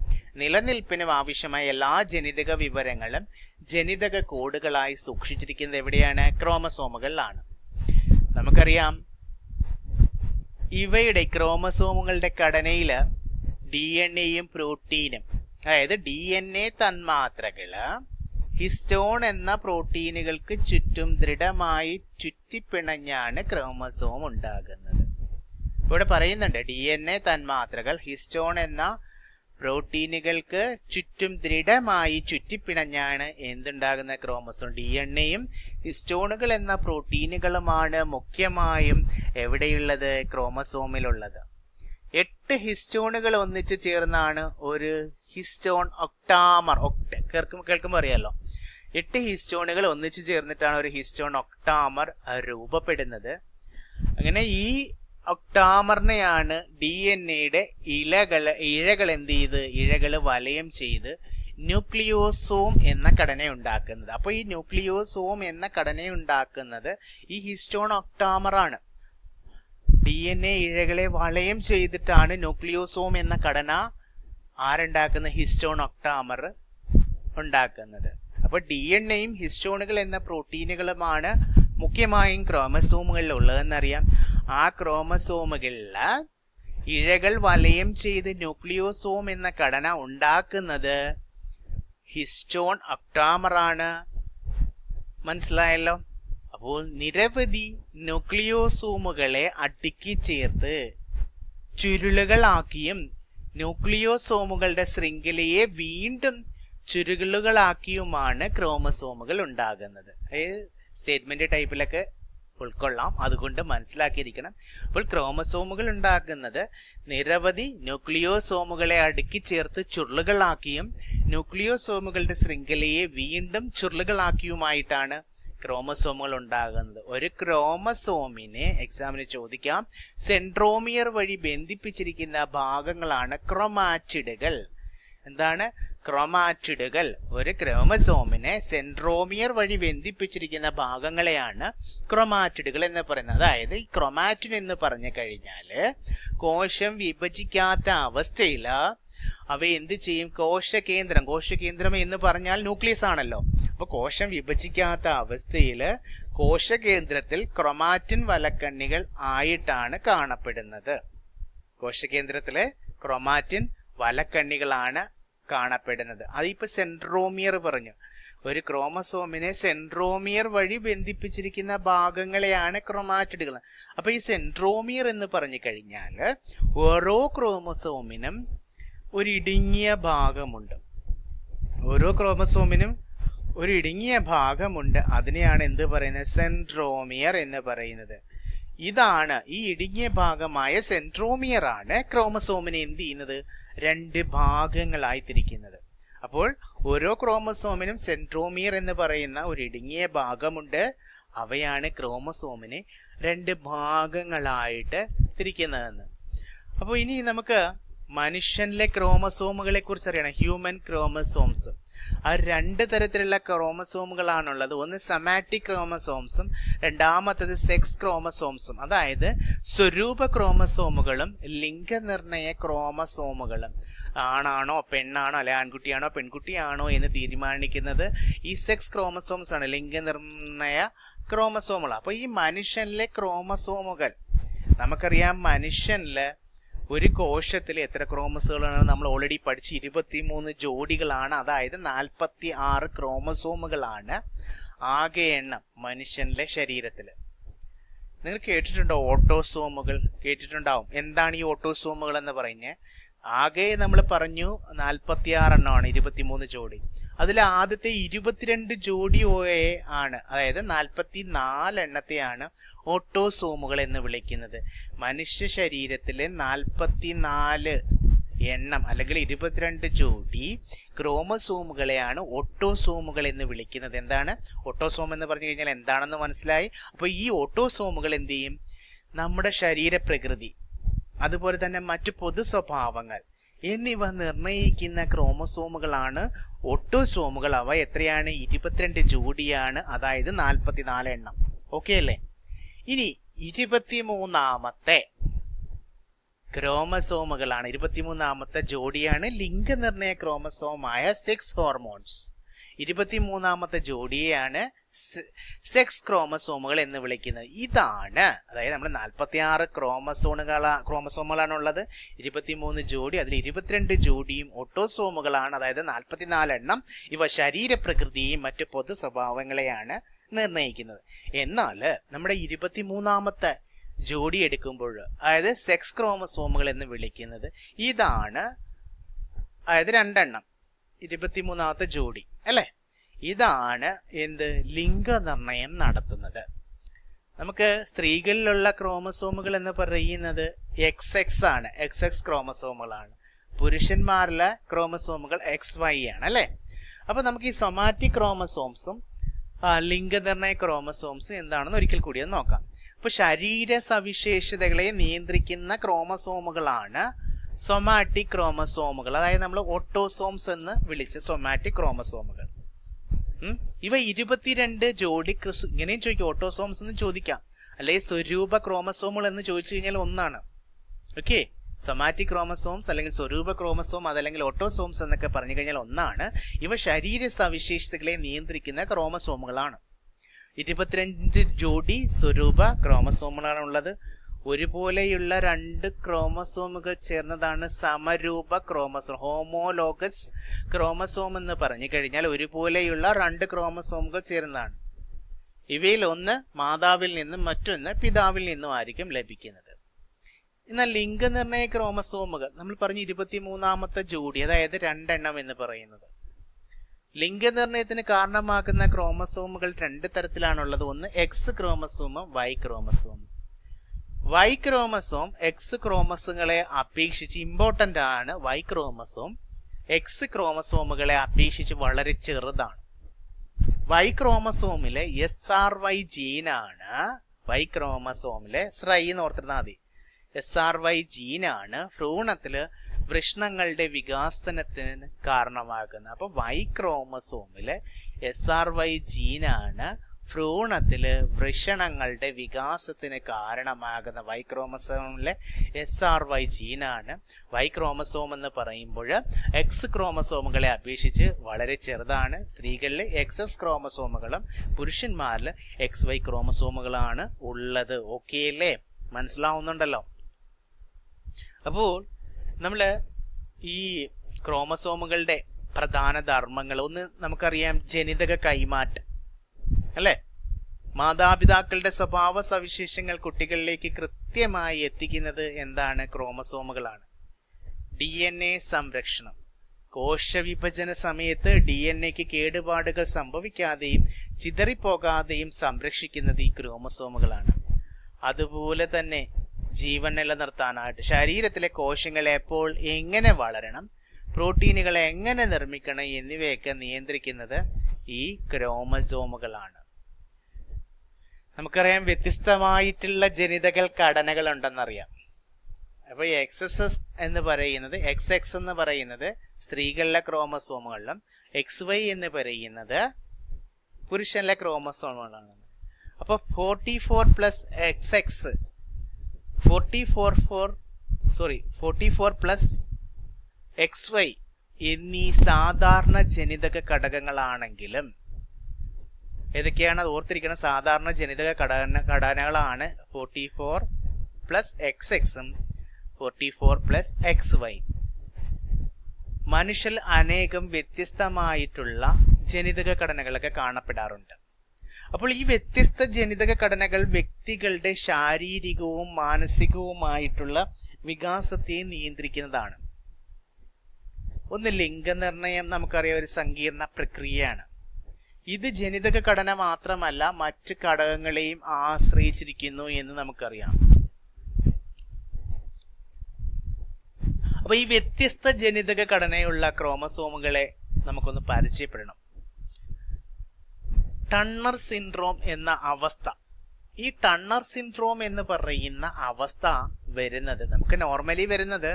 നിലനിൽപ്പിനും ആവശ്യമായ എല്ലാ ജനിതക വിവരങ്ങളും ജനിതക കോഡുകളായി സൂക്ഷിച്ചിരിക്കുന്നത് എവിടെയാണ്? ക്രോമസോമുകളിലാണ്. നമുക്കറിയാം, ഇവയുടെ ക്രോമസോമുകളുടെ ഘടനയില് DNA-യും പ്രോട്ടീനും, അതായത് DNA തന്മാത്രകള് ഹിസ്റ്റോൺ എന്ന പ്രോട്ടീനുകൾക്ക് ചുറ്റും ദൃഢമായി ചുറ്റിപ്പിണഞ്ഞാണ് ക്രോമസോം ഉണ്ടാകുന്നത്. ഇവിടെ പറയുന്നുണ്ട്, DNA തന്മാത്രകൾ ഹിസ്റ്റോൺ എന്ന പ്രോട്ടീനുകൾക്ക് ചുറ്റും ദൃഢമായി ചുറ്റിപ്പിണഞ്ഞാണ് എന്തുണ്ടാകുന്ന ക്രോമസോം. DNA-യും ഹിസ്റ്റോണുകൾ എന്ന പ്രോട്ടീനുകളുമാണ് മുഖ്യമായും എവിടെയുള്ളത്? ക്രോമസോമിലുള്ളത്. 8 ഹിസ്റ്റോണുകൾ ഒന്നിച്ച് ചേർന്നാണ് ഒരു ഹിസ്റ്റോൺ ഒക്ടാമർ. കേൾക്കുമ്പോൾ അറിയാലോ, 8 ഹിസ്റ്റോണുകൾ ഒന്നിച്ചു ചേർന്നിട്ടാണ് ഒരു ഹിസ്റ്റോൺ ഒക്ടാമർ രൂപപ്പെടുന്നത്. അങ്ങനെ ഈ ഒക്ടാമറിനെയാണ് DNA-യുടെ ഇഴകൾ എന്ത് ചെയ്ത്, ഇഴകൾ വലയം ചെയ്ത് ന്യൂക്ലിയോസോം എന്ന ഘടന ഉണ്ടാക്കുന്നത്. അപ്പൊ ഈ ന്യൂക്ലിയോസോം എന്ന ഘടന ഉണ്ടാക്കുന്നത് ഈ ഹിസ്റ്റോൺ ഒക്ടാമർ ആണ്. DNA ഇഴകളെ വലയം ചെയ്തിട്ടാണ് ന്യൂക്ലിയോസോം എന്ന ഘടന ആരുണ്ടാക്കുന്ന? ഹിസ്റ്റോൺ ഒക്ടാമർ ഉണ്ടാക്കുന്നത്. അപ്പൊ DNA-യും ഹിസ്റ്റോണുകൾ എന്ന പ്രോട്ടീനുകളുമാണ് മുഖ്യമായും ക്രോമസോമുകളിൽ ഉള്ളതെന്നറിയാം. ആ ക്രോമസോമുകളിൽ ഇഴകൾ വലയം ചെയ്ത് ന്യൂക്ലിയോസോം എന്ന ഘടന ഉണ്ടാക്കുന്നത് ഹിസ്റ്റോൺ ഒക്ടാമർ ആണ്. മനസ്സിലായല്ലോ? അപ്പോൾ നിരവധി ന്യൂക്ലിയോസോമുകളെ അടുക്കി ചേർത്ത് ചുരുളുകളാക്കിയും ന്യൂക്ലിയോസോമുകളുടെ ശൃംഖലയെ വീണ്ടും ചുരുളുകളാക്കിയുമാണ് ക്രോമസോമുകൾ ഉണ്ടാകുന്നത്. സ്റ്റേറ്റ്മെന്റ് ടൈപ്പിലൊക്കെ ഉൾക്കൊള്ളാം, അതുകൊണ്ട് മനസ്സിലാക്കിയിരിക്കണം. അപ്പോൾ ക്രോമസോമുകൾ ഉണ്ടാക്കുന്നത് നിരവധി ന്യൂക്ലിയോസോമുകളെ അടുക്കി ചേർത്ത് ചുരുളുകളാക്കിയും ന്യൂക്ലിയോസോമുകളുടെ ശൃംഖലയെ വീണ്ടും ചുരുളുകളാക്കിയുമായിട്ടാണ് ക്രോമസോമുകൾ ഉണ്ടാകുന്നത്. ഒരു ക്രോമസോമിനെ എക്സാമിന് ചോദിക്കാം. സെൻട്രോമിയർ വഴി ബന്ധിപ്പിച്ചിരിക്കുന്ന ഭാഗങ്ങളാണ് ക്രോമാറ്റിഡുകൾ. എന്താണ്? ക്രോമാറ്റിഡുകൾ. ഒരു ക്രോമസോമിനെ സെൻട്രോമിയർ വഴി ബന്ധിപ്പിച്ചിരിക്കുന്ന ഭാഗങ്ങളെയാണ് ക്രോമാറ്റിഡുകൾ എന്ന് പറയുന്നത്. അതായത് ഈ ക്രോമാറ്റിൻ എന്ന് പറഞ്ഞു കഴിഞ്ഞാല് കോശം വിഭജിക്കാത്ത അവസ്ഥയിൽ അവ എന്ത് ചെയ്യും? കോശകേന്ദ്രം എന്ന് പറഞ്ഞാൽ ന്യൂക്ലിയസ് ആണല്ലോ. അപ്പൊ കോശം വിഭജിക്കാത്ത അവസ്ഥയില് കോശകേന്ദ്രത്തിൽ ക്രോമാറ്റിൻ വലക്കണ്ണികൾ ആയിട്ടാണ് കാണപ്പെടുന്നത്. കോശകേന്ദ്രത്തിലെ ക്രോമാറ്റിൻ വലക്കണ്ണികളാണ് കാണപ്പെടുന്നത്. അതിപ്പോ സെൻട്രോമിയർ പറഞ്ഞു. ഒരു ക്രോമസോമിനെ സെൻട്രോമിയർ വഴി ബന്ധിപ്പിച്ചിരിക്കുന്ന ഭാഗങ്ങളെയാണ് ക്രോമാറ്റിഡുകൾ. അപ്പൊ ഈ സെൻട്രോമിയർ എന്ന് പറഞ്ഞു കഴിഞ്ഞാൽ ഓരോ ക്രോമസോമിനും ഒരു ഇടുങ്ങിയ ഭാഗമുണ്ട്. ഓരോ ക്രോമസോമിനും ഒരു ഇടുങ്ങിയ ഭാഗമുണ്ട്. അതിനെയാണ് എന്ത് പറയുന്നത്? സെൻട്രോമിയർ എന്ന് പറയുന്നത്. ഇതാണ് ഈ ഇടുങ്ങിയ ഭാഗമായ സെൻട്രോമിയർ ആണ് ക്രോമസോമിനെ എന്ത് ചെയ്യുന്നത്? 2 ഭാഗങ്ങളായി തിരിക്കുന്നത്. അപ്പോൾ ഓരോ ക്രോമസോമിനും സെൻട്രോമിയർ എന്ന് പറയുന്ന ഒരു ഇടുങ്ങിയ ഭാഗമുണ്ട്. അവയാണ് ക്രോമസോമിനെ 2 ഭാഗങ്ങളായിട്ട് തിരിക്കുന്നതെന്ന്. അപ്പോൾ ഇനി നമുക്ക് മനുഷ്യനിലെ ക്രോമസോമുകളെ കുറിച്ച് അറിയണം. Human chromosomes. ആ രണ്ട് തരത്തിലുള്ള ക്രോമസോമുകളാണുള്ളത്. ഒന്ന് സൊമാറ്റിക് ക്രോമസോംസും രണ്ടാമത്തത് സെക്സ് ക്രോമസോംസും. അതായത് സ്വരൂപ ക്രോമസോമുകളും ലിംഗനിർണയ ക്രോമസോമുകളും. ആണാണോ പെണ്ണാണോ അല്ലെ ആൺകുട്ടിയാണോ പെൺകുട്ടിയാണോ എന്ന് തീരുമാനിക്കുന്നത് ഈ സെക്സ് ക്രോമസോംസ് ആണ്, ലിംഗനിർണയ ക്രോമസോമുകൾ. അപ്പോൾ ഈ മനുഷ്യനിലെ ക്രോമസോമുകൾ നമുക്കറിയാം. മനുഷ്യനില് ഒരു കോശത്തിൽ എത്ര ക്രോമസോമുകളാണ് നമ്മൾ ഓൾറെഡി പഠിച്ച് 23 ജോഡികളാണ്. അതായത് 46 ക്രോമസോമുകളാണ് ആകെ എണ്ണം മനുഷ്യന്റെ ശരീരത്തിൽ. നിങ്ങൾ കേട്ടിട്ടുണ്ടോ ഓട്ടോസോമുകൾ? കേട്ടിട്ടുണ്ടാവും. എന്താണ് ഈ ഓട്ടോസോമുകൾ എന്ന് പറഞ്ഞ്? ആകെ നമ്മൾ പറഞ്ഞു 46 എണ്ണമാണ്, 23 ജോഡി. അതിൽ ആദ്യത്തെ 22 ജോഡി ആണ്, അതായത് 44 എണ്ണത്തെയാണ് ഓട്ടോസോമുകൾ എന്ന് വിളിക്കുന്നത്. മനുഷ്യ ശരീരത്തിലെ 44 എണ്ണം അല്ലെങ്കിൽ 22 ജോഡി ക്രോമസോമുകളെയാണ് ഓട്ടോസോമുകൾ എന്ന് വിളിക്കുന്നത്. എന്താണ് ഓട്ടോസോം എന്ന് പറഞ്ഞു കഴിഞ്ഞാൽ എന്താണെന്ന് മനസ്സിലായി. അപ്പോൾ ഈ ഓട്ടോസോമുകൾ എന്ത് ചെയ്യും? നമ്മുടെ ശരീരപ്രകൃതി, അതുപോലെ തന്നെ മറ്റു പൊതു സ്വഭാവങ്ങൾ എന്നിവ നിർണയിക്കുന്ന ക്രോമസോമുകളാണ് ഓട്ടോസോമുകൾ. അവ എത്രയാണ്? 22 ജോഡിയാണ്, അതായത് 44 എണ്ണം. ഓക്കെ അല്ലേ? ഇനി 23ാമത്തെ ക്രോമസോമുകളാണ്, 23ാമത്തെ ജോഡിയാണ് ലിംഗനിർണയ ക്രോമസോമായ സെക്സ് ഹോർമോൺസ്. 23ാമത്തെ ജോഡിയെയാണ് സെക്സ് ക്രോമസോമുകൾ എന്ന് വിളിക്കുന്നത്. ഇതാണ്, അതായത് നമ്മൾ 46 ക്രോമസോമുകളാണ് ഉള്ളത്, 23 ജോഡി, അതിൽ 22 ജോഡിയും ഓട്ടോസോമുകളാണ്, അതായത് 44 എണ്ണം. ഇവ ശരീരപ്രകൃതിയും മറ്റു പൊതു സ്വഭാവങ്ങളെയാണ് നിർണയിക്കുന്നത്. എന്നാൽ നമ്മുടെ 23ാമത്തെ ജോഡി എടുക്കുമ്പോൾ, അതായത് സെക്സ് ക്രോമസോമുകൾ എന്ന് വിളിക്കുന്നത് ഇതാണ്, അതായത് 2 എണ്ണം, 23ാമത്തെ ജോഡി അല്ലേ? ഇതാണ് എന്ത്? ലിംഗനിർണയം നടത്തുന്നത്. നമുക്ക് സ്ത്രീകളിലുള്ള ക്രോമസോമുകൾ എന്ന് പറയുന്നത് XX ആണ്, XX ക്രോമസോമുകളാണ്. പുരുഷന്മാരിലെ ക്രോമസോമുകൾ XY ആണ് അല്ലേ? അപ്പൊ നമുക്ക് ഈ സൊമാറ്റിക് ക്രോമസോംസും ലിംഗനിർണയ ക്രോമസോംസും എന്താണെന്ന് ഒരിക്കൽ കൂടി ഒന്ന് നോക്കാം. അപ്പൊ ശരീര സവിശേഷതകളെ നിയന്ത്രിക്കുന്ന ക്രോമസോമുകളാണ് സൊമാറ്റിക് ക്രോമസോമുകൾ, അതായത് നമ്മൾ ഓട്ടോസോംസ് എന്ന് വിളിച്ച സൊമാറ്റിക് ക്രോമസോമുകൾ. ഇവ 22 ജോഡി. ഇങ്ങനെയും ചോദിക്കാം, ഓട്ടോസോംസ് എന്ന് ചോദിക്കാം, അല്ലെ സ്വരൂപ ക്രോമസോമുകൾ എന്ന് ചോദിച്ചു കഴിഞ്ഞാൽ ഒന്നാണ്. ഓക്കെ, സൊമാറ്റിക് ക്രോമസോംസ് അല്ലെങ്കിൽ സ്വരൂപ ക്രോമസോം അതല്ലെങ്കിൽ ഓട്ടോസോംസ് എന്നൊക്കെ പറഞ്ഞു കഴിഞ്ഞാൽ ഒന്നാണ്. ഇവ ശരീര സവിശേഷതകളെ നിയന്ത്രിക്കുന്ന ക്രോമസോമുകളാണ്. 22 ജോഡി സ്വരൂപ ക്രോമസോമുകളാണ് ഉള്ളത്. ഒരുപോലെയുള്ള 2 ക്രോമസോമുകൾ ചേർന്നതാണ് സമരൂപ ക്രോമസോം. ഹോമോലോഗസ് ക്രോമസോം എന്ന് പറഞ്ഞു കഴിഞ്ഞാൽ ഒരുപോലെയുള്ള 2 ക്രോമസോമുകൾ ചേർന്നതാണ്. ഇവയിൽ ഒന്ന് മാതാവിൽ നിന്നും മറ്റൊന്ന് പിതാവിൽ നിന്നും ആയിരിക്കും ലഭിക്കുന്നത്. എന്നാൽ ലിംഗനിർണയ ക്രോമസോമുകൾ നമ്മൾ പറഞ്ഞു 23ാമത്തെ ജോഡി, അതായത് 2 എണ്ണം എന്ന് പറയുന്നത്. ലിംഗനിർണയത്തിന് കാരണമാക്കുന്ന ക്രോമസോമുകൾ 2 തരത്തിലാണുള്ളത്. ഒന്ന് X ക്രോമസോമും Y ക്രോമസോമും. Y chromosome X ക്രോമസോമുകളെ അപേക്ഷിച്ച് ഇമ്പോർട്ടന്റ് ആണ്. Y ക്രോമസോം X ക്രോമസോമുകളെ അപേക്ഷിച്ച് വളരെ ചെറുതാണ്. Y ക്രോമസോമിലെ SRY ജീനാണ്, Y ക്രോമസോമിലെ SRY എന്ന് ഓർത്തിരുന്നാൽ മതി. SRY ജീനാണ് ഭ്രൂണത്തില് വൃഷ്ണങ്ങളുടെ വികാസനത്തിന് കാരണമാകുന്നത്. അപ്പൊ Y ക്രോമസോമിലെ SRY ജീനാണ് ഭ്രൂണത്തില് വൃഷണങ്ങളുടെ വികാസത്തിന് കാരണമാകുന്ന. Y ക്രോമസോമിലെ SRY ജീനാണ്. Y ക്രോമസോം എന്ന് പറയുമ്പോൾ X ക്രോമസോമുകളെ അപേക്ഷിച്ച് വളരെ ചെറുതാണ്. സ്ത്രീകളിലെ XX ക്രോമസോമുകളും പുരുഷന്മാരിൽ XY ക്രോമസോമുകളാണ് ഉള്ളത്. ഓക്കെ അല്ലേ? മനസ്സിലാവുന്നുണ്ടല്ലോ? അപ്പോൾ നമ്മള് ഈ ക്രോമസോമുകളുടെ പ്രധാന ധർമ്മങ്ങൾ ഒന്ന് നമുക്കറിയാം. ജനിതക കൈമാറ്റം അല്ലെ? മാതാപിതാക്കളുടെ സ്വഭാവ സവിശേഷങ്ങൾ കുട്ടികളിലേക്ക് കൃത്യമായി എത്തിക്കുന്നത് എന്താണ്? ക്രോമസോമുകളാണ്. DNA സംരക്ഷണം. കോശവിഭജന സമയത്ത് DNA-ക്ക് കേടുപാടുകൾ സംഭവിക്കാതെയും ചിതറിപ്പോകാതെയും സംരക്ഷിക്കുന്നത് ഈ ക്രോമസോമുകളാണ്. അതുപോലെ തന്നെ ജീവൻ നിലനിർത്താനായിട്ട് ശരീരത്തിലെ കോശങ്ങൾ എപ്പോൾ എങ്ങനെ വളരണം, പ്രോട്ടീനുകളെ എങ്ങനെ നിർമ്മിക്കണം എന്നിവയൊക്കെ നിയന്ത്രിക്കുന്നത് ഈ ക്രോമസോമുകളാണ്. നമുക്കറിയാം വ്യത്യസ്തമായിട്ടുള്ള ജനിതക ഘടനകൾ ഉണ്ടെന്നറിയാം അപ്പോൾ XSS എന്ന് പറയുന്നത് XX എന്ന് പറയുന്നത് സ്ത്രീകളിലെ ക്രോമസോമുകളിലും XY എന്ന് പറയുന്നത് പുരുഷനിലെ ക്രോമസോമുകളാണ്. അപ്പോൾ 44 പ്ലസ് XX 44 പ്ലസ് XY എന്നീ സാധാരണ ജനിതക ഘടകങ്ങളാണെങ്കിലും ഏതൊക്കെയാണ് അത് ഓർത്തിരിക്കണം. സാധാരണ ജനിതക ഘടനകളാണ് 44 പ്ലസ് XXും 44 പ്ലസ് XY. മനുഷ്യൽ അനേകം വ്യത്യസ്തമായിട്ടുള്ള ജനിതക ഘടനകളൊക്കെ കാണപ്പെടാറുണ്ട്. അപ്പോൾ ഈ വ്യത്യസ്ത ജനിതക ഘടനകൾ വ്യക്തികളുടെ ശാരീരികവും മാനസികവുമായിട്ടുള്ള വികാസത്തെ നിയന്ത്രിക്കുന്നതാണ്. ഒന്ന് ലിംഗനിർണയം നമുക്കറിയാം ഒരു സങ്കീർണ പ്രക്രിയയാണ്. ഇത് ജനിതക ഘടന മാത്രമല്ല മറ്റ് ഘടകങ്ങളെയും ആശ്രയിച്ചിരിക്കുന്നു എന്ന് നമുക്കറിയാം. അപ്പൊ ഈ വ്യത്യസ്ത ജനിതക ഘടനയുള്ള ക്രോമസോമുകളെ നമുക്കൊന്ന് പരിചയപ്പെടണം. ടണ്ണർ സിൻഡ്രോം എന്ന അവസ്ഥ, ഈ ടണ്ണർ സിൻഡ്രോം എന്ന് പറയുന്ന അവസ്ഥ വരുന്നത് നമുക്ക് നോർമലി വരുന്നത്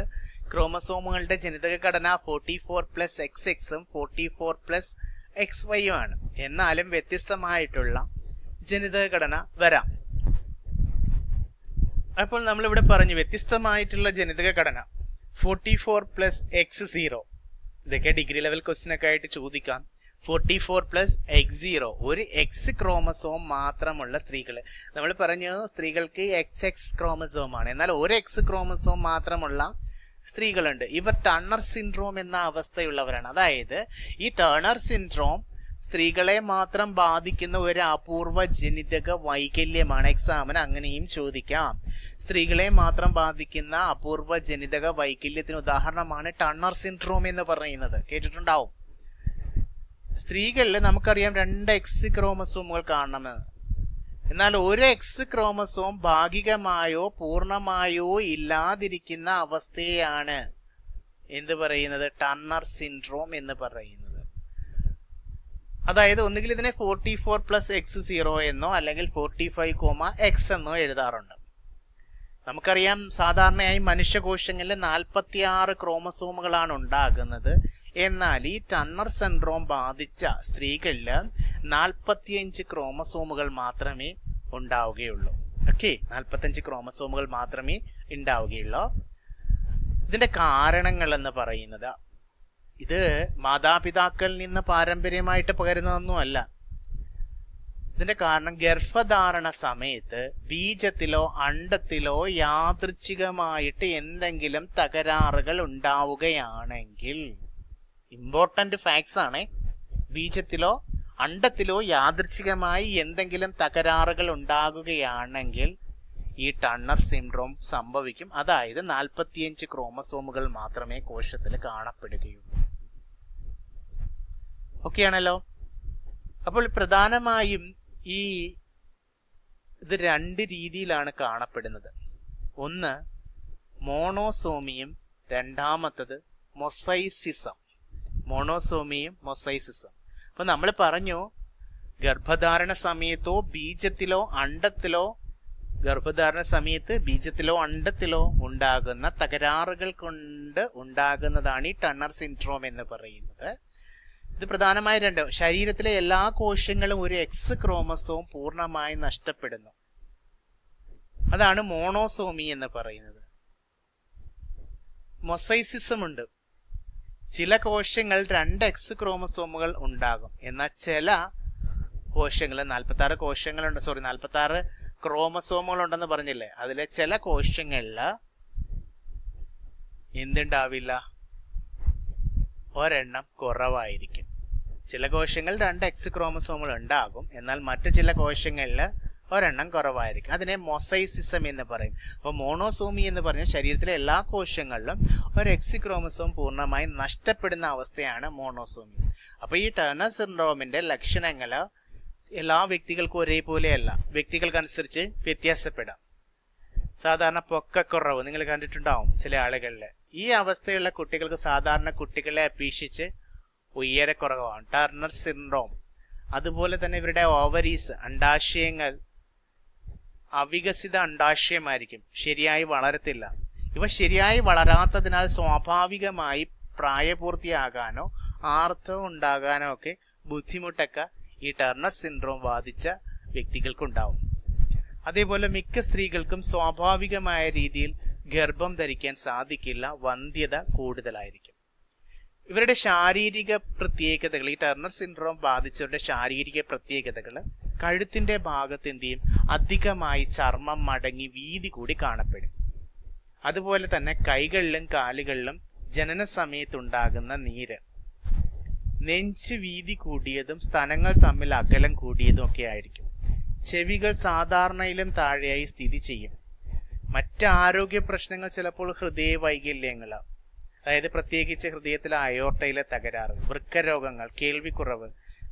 ക്രോമസോമുകളുടെ ജനിതക ഘടന 44 പ്ലസ് XXും 44 പ്ലസ് XYയും ആണ്. എന്നാലും വ്യത്യസ്തമായിട്ടുള്ള ജനിതക ഘടന വരാം. അപ്പോൾ നമ്മളിവിടെ പറഞ്ഞു വ്യത്യസ്തമായിട്ടുള്ള ജനിതക ഘടന 44 പ്ലസ് X0, ഇതൊക്കെ ഡിഗ്രി ലെവൽ ക്വസ്റ്റ്യൻ ഒക്കെ ആയിട്ട് ചോദിക്കാം. 44 പ്ലസ് X0 ഒരു എക്സ് ക്രോമസോം മാത്രമുള്ള സ്ത്രീകള്. നമ്മൾ പറഞ്ഞു സ്ത്രീകൾക്ക് XX ക്രോമസോം ആണ്, എന്നാൽ ഒരു എക്സ് ക്രോമസോം മാത്രമുള്ള സ്ത്രീകളുണ്ട്. ഇവർ ടണ്ണർ സിൻഡ്രോം എന്ന അവസ്ഥയുള്ളവരാണ്. അതായത് ഈ ടേണർ സിൻഡ്രോം സ്ത്രീകളെ മാത്രം ബാധിക്കുന്ന ഒരു അപൂർവ ജനിതക വൈകല്യമാണ്. എക്സാമിന് അങ്ങനെയും ചോദിക്കാം. സ്ത്രീകളെ മാത്രം ബാധിക്കുന്ന അപൂർവ ജനിതക വൈകല്യത്തിന് ഉദാഹരണമാണ് ടണ്ണർ സിൻഡ്രോം എന്ന് പറയുന്നത്. കേട്ടിട്ടുണ്ടാവും. സ്ത്രീകളിൽ നമുക്കറിയാം 2 X ക്രോമസോമുകൾ കാണണമെന്ന്. എന്നാൽ ഒരു എക്സ് ക്രോമസോം ഭാഗികമായോ പൂർണ്ണമായോ ഇല്ലാതിരിക്കുന്ന അവസ്ഥയാണ് എന്ത് പറയുന്നത്, ടണ്ണർ സിൻഡ്രോം എന്ന് പറയുന്നത്. അതായത് ഒന്നുകിൽ ഇതിനെ 44 പ്ലസ് X0 എന്നോ അല്ലെങ്കിൽ 45, X എന്നോ എഴുതാറുണ്ട്. നമുക്കറിയാം സാധാരണയായി മനുഷ്യകോശങ്ങളിൽ 46 ക്രോമസോമുകളാണ് ഉണ്ടാകുന്നത്. എന്നാൽ ഈ ടണ്ണർ സിൻഡ്രോം ബാധിച്ച സ്ത്രീകളിൽ 45 ക്രോമസോമുകൾ മാത്രമേ ഉണ്ടാവുകയുള്ളൂ. ഓക്കെ, 45 ക്രോമസോമുകൾ മാത്രമേ ഉണ്ടാവുകയുള്ളൂ. ഇതിന്റെ കാരണങ്ങൾ എന്ന് പറയുന്നത് ഇത് മാതാപിതാക്കളിൽ നിന്ന് പാരമ്പര്യമായിട്ട് പകരുന്നതൊന്നുമല്ല. ഇതിന്റെ കാരണം ഗർഭധാരണ സമയത്ത് ബീജത്തിലോ അണ്ഡത്തിലോ യാദൃച്ഛികമായിട്ട് എന്തെങ്കിലും തകരാറുകൾ ഉണ്ടാവുകയാണെങ്കിൽ, ഇമ്പോർട്ടന്റ് ഫാക്ട്സ് ആണ്, ബീജത്തിലോ അണ്ഡത്തിലോ യാദൃച്ഛികമായി എന്തെങ്കിലും തകരാറുകൾ ഉണ്ടാകുകയാണെങ്കിൽ ഈ ടണ്ണർ സിൻഡ്രോം സംഭവിക്കും. അതായത് 45 ക്രോമസോമുകൾ മാത്രമേ കോശത്തിൽ കാണപ്പെടുകയുള്ളൂ. ഓക്കെ ആണല്ലോ. അപ്പോൾ പ്രധാനമായും ഇത് 2 രീതിയിലാണ് കാണപ്പെടുന്നത്. ഒന്ന് മോണോസോമിയും, രണ്ടാമത്തത് മൊസൈസിസം. മോണോസോമിയും മൊസൈസിസം. അപ്പൊ നമ്മൾ പറഞ്ഞു ഗർഭധാരണ സമയത്തോ ബീജത്തിലോ അണ്ഡത്തിലോ ഉണ്ടാകുന്ന തകരാറുകൾ കൊണ്ട് ഉണ്ടാകുന്നതാണ് ഈ ടണ്ണർ സിൻഡ്രോം എന്ന് പറയുന്നത്. ഇത് പ്രധാനമായ 2, ശരീരത്തിലെ എല്ലാ കോശങ്ങളും ഒരു എക്സ് ക്രോമസോം പൂർണ്ണമായി നഷ്ടപ്പെടുന്നു. അതാണ് മോണോസോമി എന്ന് പറയുന്നത്. മൊസൈസിസം ഉണ്ട്. ചില കോശങ്ങൾ 2 X ക്രോമസോമുകൾ ഉണ്ടാകും. എന്നാൽ ചില കോശങ്ങൾ 46 ക്രോമസോമുകൾ ഉണ്ടെന്ന് പറഞ്ഞില്ലേ, അതിലെ ചില കോശങ്ങളിൽ എന്തുണ്ടാവില്ല, ഒരെണ്ണം കുറവായിരിക്കും. ചില കോശങ്ങൾ 2 X ക്രോമസോമുകൾ ഉണ്ടാകും, എന്നാൽ മറ്റു ചില കോശങ്ങളിൽ ഒരെണ്ണം കുറവായിരിക്കും. അതിനെ മൊസൈസിസം എന്ന് പറയും. അപ്പോൾ മോണോസോമി എന്ന് പറഞ്ഞാൽ ശരീരത്തിലെ എല്ലാ കോശങ്ങളിലും ഒരു എക്സ് ക്രോമസോം പൂർണ്ണമായി നഷ്ടപ്പെടുന്ന അവസ്ഥയാണ് മോണോസോമി. അപ്പോൾ ഈ ടർണർ സിൻഡ്രോമിന്റെ ലക്ഷണങ്ങൾ എല്ലാ വ്യക്തികൾക്കും ഒരേപോലെയല്ല, വ്യക്തികൾക്കനുസരിച്ച് വ്യത്യാസപ്പെടാം. സാധാരണ പൊക്കക്കുറവ് നിങ്ങൾ കണ്ടിട്ടുണ്ടാവും ചില ആളുകളിൽ. ഈ അവസ്ഥയുള്ള കുട്ടികൾക്ക് സാധാരണ കുട്ടികളെ അപേക്ഷിച്ച് ഉയരക്കുറവാണ് ടർണർ സിൻഡ്രോം. അതുപോലെ തന്നെ ഇവരുടെ ഓവറീസ്, അണ്ഡാശയങ്ങൾ അവികസിത അണ്ഡാശയമായിരിക്കും, ശരിയായി വളരത്തില്ല. ഇവ ശരിയായി വളരാത്തതിനാൽ സ്വാഭാവികമായി പ്രായപൂർത്തിയാകാനോ ആർത്തവം ഉണ്ടാകാനോ ഒക്കെ ബുദ്ധിമുട്ടൊക്കെ ഈ ടർണർ സിൻഡ്രോം ബാധിച്ച വ്യക്തികൾക്കുണ്ടാവും. അതേപോലെ മിക്ക സ്ത്രീകൾക്കും സ്വാഭാവികമായ രീതിയിൽ ഗർഭം ധരിക്കാൻ സാധിക്കില്ല, വന്ധ്യത കൂടുതലായിരിക്കും. ഇവരുടെ ശാരീരിക പ്രത്യേകതകൾ, ഈ ടർണർ സിൻഡ്രോം ബാധിച്ചവരുടെ ശാരീരിക പ്രത്യേകതകൾ, കഴുത്തിന്റെ ഭാഗത്ത് എന്ത് ചെയ്യും, അധികമായി ചർമ്മം മടങ്ങി വീതി കൂടി കാണപ്പെടും. അതുപോലെ തന്നെ കൈകളിലും കാലുകളിലും ജനന സമയത്തുണ്ടാകുന്ന നീര്, നെഞ്ച് വീതി കൂടിയതും സ്തനങ്ങൾ തമ്മിൽ അകലം കൂടിയതും ഒക്കെ ആയിരിക്കും. ചെവികൾ സാധാരണയിലും താഴെയായി സ്ഥിതി ചെയ്യും. മറ്റ് ആരോഗ്യ പ്രശ്നങ്ങൾ ചിലപ്പോൾ ഹൃദയ വൈകല്യങ്ങൾ, അതായത് പ്രത്യേകിച്ച് ഹൃദയത്തിലെ അയോർട്ടയിലെ തകരാറ്, വൃക്കരോഗങ്ങൾ, കേൾവിക്കുറവ്,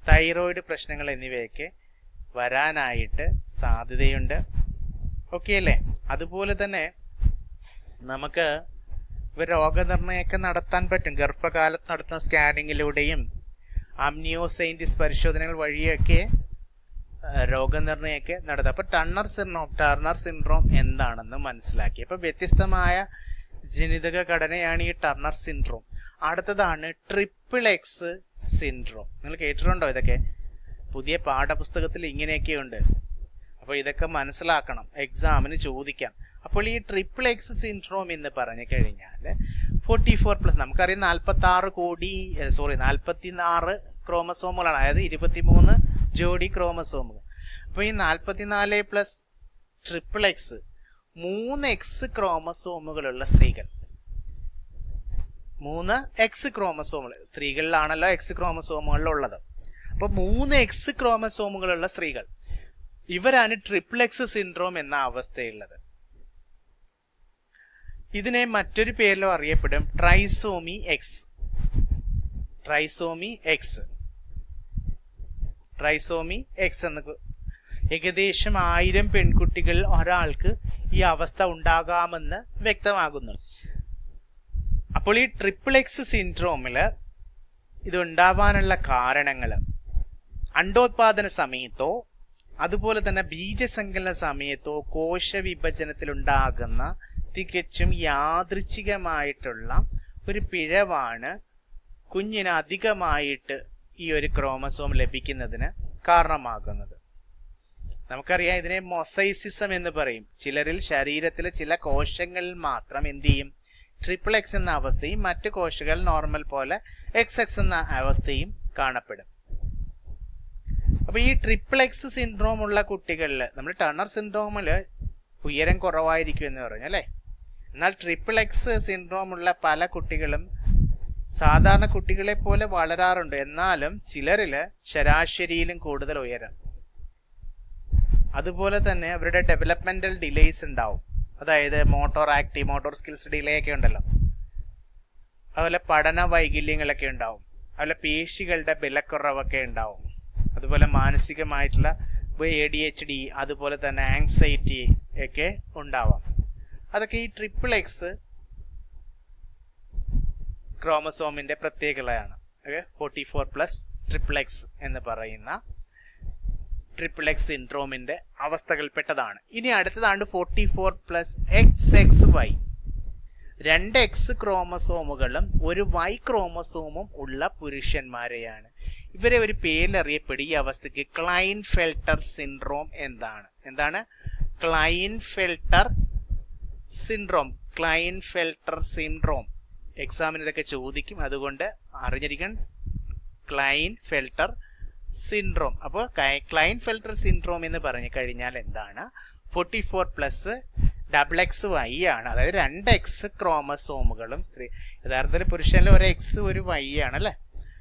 തൈറോയിഡ് പ്രശ്നങ്ങൾ എന്നിവയൊക്കെ വരാനായിട്ട് സാധ്യതയുണ്ട്. ഓക്കെ അല്ലേ? അതുപോലെ തന്നെ നമുക്ക് രോഗനിർണയമൊക്കെ നടത്താൻ പറ്റും. ഗർഭകാലത്ത് നടത്തുന്ന സ്കാനിങ്ങിലൂടെയും അമ്നിയോസൈന്റിസ് പരിശോധനകൾ വഴിയൊക്കെ രോഗനിർണയമൊക്കെ നടത്താം. അപ്പോൾ ടർണർ സിൻഡ്രോം എന്താണെന്ന് മനസ്സിലാക്കി. അപ്പോൾ വ്യത്യസ്തമായ ജനിതക ഘടനയാണ് ഈ ടർണർ സിൻഡ്രോം. അടുത്തതാണ് XXX സിൻഡ്രോം. നിങ്ങൾ കേട്ടിട്ടുണ്ടോ ഇതൊക്കെ? പുതിയ പാഠപുസ്തകത്തിൽ ഇങ്ങനെയൊക്കെയുണ്ട്. അപ്പോൾ ഇതൊക്കെ മനസ്സിലാക്കണം, എക്സാമിന് ചോദിക്കാം. അപ്പോൾ ഈ XXX സിൻഡ്രോം എന്ന് പറഞ്ഞു കഴിഞ്ഞാൽ 44+, നമുക്കറിയാം 46 ക്രോമസോമുകളാണ്, അതായത് 23 ജോഡി ക്രോമസോമുകൾ. അപ്പോൾ ഈ 44+ XXX 3 X ക്രോമസോമുകളുള്ള സ്ത്രീകൾ, 3 X ക്രോമസോമുകൾ, സ്ത്രീകളിലാണല്ലോ X ക്രോമസോമുകളിലുള്ളത്. അപ്പോൾ 3 X ക്രോമസോമുകളുള്ള സ്ത്രീകൾ, ഇവരാണ് XXX സിൻഡ്രോം എന്ന അവസ്ഥയുള്ളത്. ഇതിനെ മറ്റൊരു പേരിലും അറിയപ്പെടും ട്രൈസോമി എക്സ്. എന്ന് ഏകദേശം 1000 പെൺകുട്ടികൾ ഒരാൾക്ക് ഈ അവസ്ഥ ഉണ്ടാകാമെന്ന് വ്യക്തമാകുന്നു. അപ്പോൾ ഈ XXX സിൻഡ്രോമില് ഇതുണ്ടാവാനുള്ള കാരണങ്ങൾ അണ്ടോത്പാദന സമയത്തോ അതുപോലെ തന്നെ ബീജസങ്കലന സമയത്തോ കോശവിഭജനത്തിലുണ്ടാകുന്ന തികച്ചും യാദൃച്ഛികമായിട്ടുള്ള ഒരു പിഴവാണ് കുഞ്ഞിന് അധികമായിട്ട് ഈ ഒരു ക്രോമസോം ലഭിക്കുന്നതിന് കാരണമാകുന്നത്. നമുക്കറിയാം, ഇതിനെ മൊസൈസിസം എന്ന് പറയും. ചിലരിൽ ശരീരത്തിലെ ചില കോശങ്ങളിൽ മാത്രം എന്ത് ചെയ്യും, XXX എന്ന അവസ്ഥയും മറ്റു കോശങ്ങൾ നോർമൽ പോലെ XX എന്ന അവസ്ഥയും കാണപ്പെടും. അപ്പോൾ ഈ XXX സിൻഡ്രോം ഉള്ള കുട്ടികളിൽ, നമ്മൾ ടർണർ സിൻഡ്രോമിൽ ഉയരം കുറവായിരിക്കും എന്ന് പറഞ്ഞു അല്ലേ, എന്നാൽ XXX സിൻഡ്രോം ഉള്ള പല കുട്ടികളും സാധാരണ കുട്ടികളെ പോലെ വളരാറുണ്ട്. എന്നാലും ചിലരിൽ ശരാശരിയിലും കൂടുതൽ ഉയരം. അതുപോലെ തന്നെ അവരുടെ ഡെവലപ്മെന്റൽ ഡിലേസ് ഉണ്ടാവും. അതായത് മോട്ടോർ സ്കിൽസ് ഡിലേ ഒക്കെ ഉണ്ടല്ലോ. അതുപോലെ പഠന വൈകല്യങ്ങളൊക്കെ ഉണ്ടാവും. അതുപോലെ പേശികളുടെ ബലക്കുറവൊക്കെ ഉണ്ടാവും. അതുപോലെ മാനസികമായിട്ടുള്ള ADHD, അതുപോലെ തന്നെ ആങ്സൈറ്റി ഒക്കെ ഉണ്ടാവാം. അതൊക്കെ ഈ XXX ക്രോമസോമിന്റെ പ്രത്യേകതയാണ്. 44+ XXX എന്ന് പറയുന്ന XXX സിൻഡ്രോമിന്റെ അവസ്ഥകൾപ്പെട്ടതാണ്. ഇനി അടുത്തതാണ് 44+ XXY. 2 X ക്രോമസോമുകളും ഒരു Y ക്രോമസോമും ഉള്ള പുരുഷന്മാരെയാണ്. ഇവരെ ഒരു പേരിലറിയപ്പെടും ഈ അവസ്ഥയ്ക്ക് ക്ലൈൻഫെൽട്ടർ സിൻഡ്രോം. എന്താണ് ക്ലൈൻഫെൽട്ടർ സിൻഡ്രോം? എക്സാമിന് ഇതൊക്കെ ചോദിക്കും, അതുകൊണ്ട് അറിഞ്ഞിരിക്കണം ക്ലൈൻഫെൽട്ടർ സിൻഡ്രോം. അപ്പോൾ ക്ലൈൻഫെൽട്ടർ സിൻഡ്രോം എന്ന് പറഞ്ഞു കഴിഞ്ഞാൽ എന്താണ്, 44+ XXY ആണ്. അതായത് 2 X ക്രോമസോമുകളും യഥാർത്ഥത്തിൽ പുരുഷനിൽ ഒരു X ഒരു Y ആണ് അല്ലേ,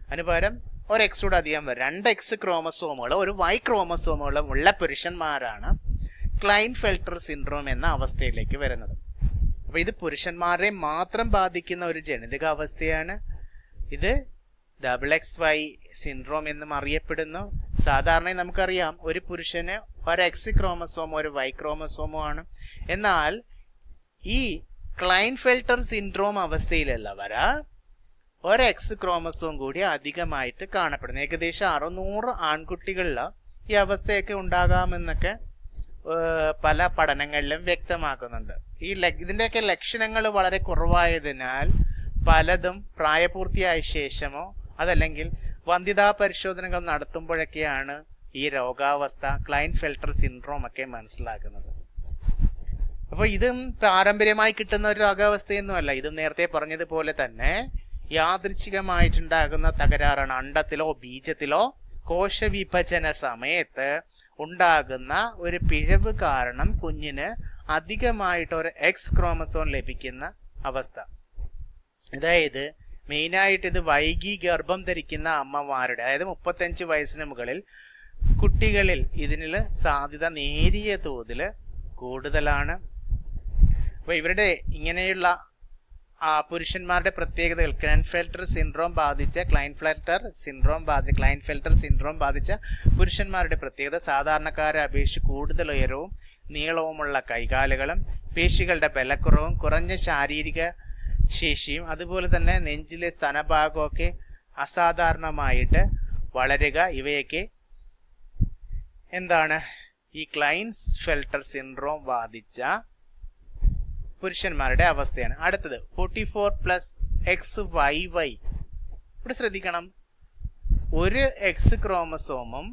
അതിന് പകരം ഒരു X കൂടെ അധികം വരും. 2 X ക്രോമസോമുകളും ഒരു Y ക്രോമസോമുകളും ഉള്ള പുരുഷന്മാരാണ് ക്ലൈൻഫെൽട്ടർ സിൻഡ്രോം എന്ന അവസ്ഥയിലേക്ക് വരുന്നത്. അപ്പോൾ ഇത് പുരുഷന്മാരെ മാത്രം ബാധിക്കുന്ന ഒരു ജനിതക അവസ്ഥയാണ്. ഇത് XXY സിൻഡ്രോം എന്നും അറിയപ്പെടുന്നു. സാധാരണ നമുക്കറിയാം, ഒരു പുരുഷന് ഒരു X ക്രോമസോമോ ഒരു Y ക്രോമസോമോ ആണ്. എന്നാൽ ഈ ക്ലൈൻഫെൽട്ടർ സിൻഡ്രോം അവസ്ഥയിലുള്ളവർ ഒരു X ക്രോമസോം കൂടി അധികമായിട്ട് കാണപ്പെടുന്നു. ഏകദേശം 600 ആൺകുട്ടികളിൽ ഈ അവസ്ഥയൊക്കെ ഉണ്ടാകാമെന്നൊക്കെ പല പഠനങ്ങളിലും വ്യക്തമാക്കുന്നുണ്ട്. ഇതിൻ്റെയൊക്കെ ലക്ഷണങ്ങൾ വളരെ കുറവായതിനാൽ പലതും പ്രായപൂർത്തിയായ ശേഷമോ അതല്ലെങ്കിൽ വന്ധ്യതാ പരിശോധനകൾ നടത്തുമ്പോഴൊക്കെയാണ് ഈ രോഗാവസ്ഥ ക്ലൈൻഫെൽട്ടർ സിൻഡ്രോം ഒക്കെ മനസ്സിലാക്കുന്നത്. അപ്പോൾ ഇതും പാരമ്പര്യമായി കിട്ടുന്ന ഒരു രോഗാവസ്ഥയൊന്നുമല്ല. ഇതും നേരത്തെ പറഞ്ഞതുപോലെ തന്നെ യാദൃച്ഛികമായിട്ടുണ്ടാകുന്ന തകരാറാണ്. അണ്ഡത്തിലോ ബീജത്തിലോ കോശവിഭജന സമയത്ത് ഉണ്ടാകുന്ന ഒരു പിഴവ് കാരണം കുഞ്ഞിന് അധികമായിട്ട് ഒരു എക്സ് ക്രോമസോൺ ലഭിക്കുന്ന അവസ്ഥ. അതായത് മെയിനായിട്ട് ഇത് വൈകി ഗർഭം ധരിക്കുന്ന അമ്മമാരുടെ, അതായത് 35 വയസ്സിന് മുകളിൽ കുട്ടികളിൽ ഇതിന് സാധ്യത നേരിയ തോതിൽ കൂടുതലാണ്. അപ്പോൾ ഇവരുടെ ഇങ്ങനെയുള്ള പുരുഷന്മാരുടെ പ്രത്യേകതകൾ ക്ലൈൻഫെൽട്ടർ സിൻഡ്രോം ബാധിച്ച പുരുഷന്മാരുടെ പ്രത്യേകത സാധാരണക്കാരെ അപേക്ഷിച്ച് കൂടുതൽ ഉയരവും നീളവുമുള്ള കൈകാലുകളും പേശികളുടെ ബലക്കുറവും കുറഞ്ഞ ശാരീരിക ശേഷിയും അതുപോലെ തന്നെ നെഞ്ചിലെ സ്തനഭാഗമൊക്കെ അസാധാരണമായിട്ട് വളരുക, ഇവയൊക്കെ എന്താണ് ഈ ക്ലൈൻഫെൽട്ടർ സിൻഡ്രോം ബാധിച്ച പുരുഷന്മാരുടെ അവസ്ഥയാണ്. അടുത്തത് 44+XYY. ഇവിടെ ശ്രദ്ധിക്കണം, ഒരു എക്സ് ക്രോമസോമും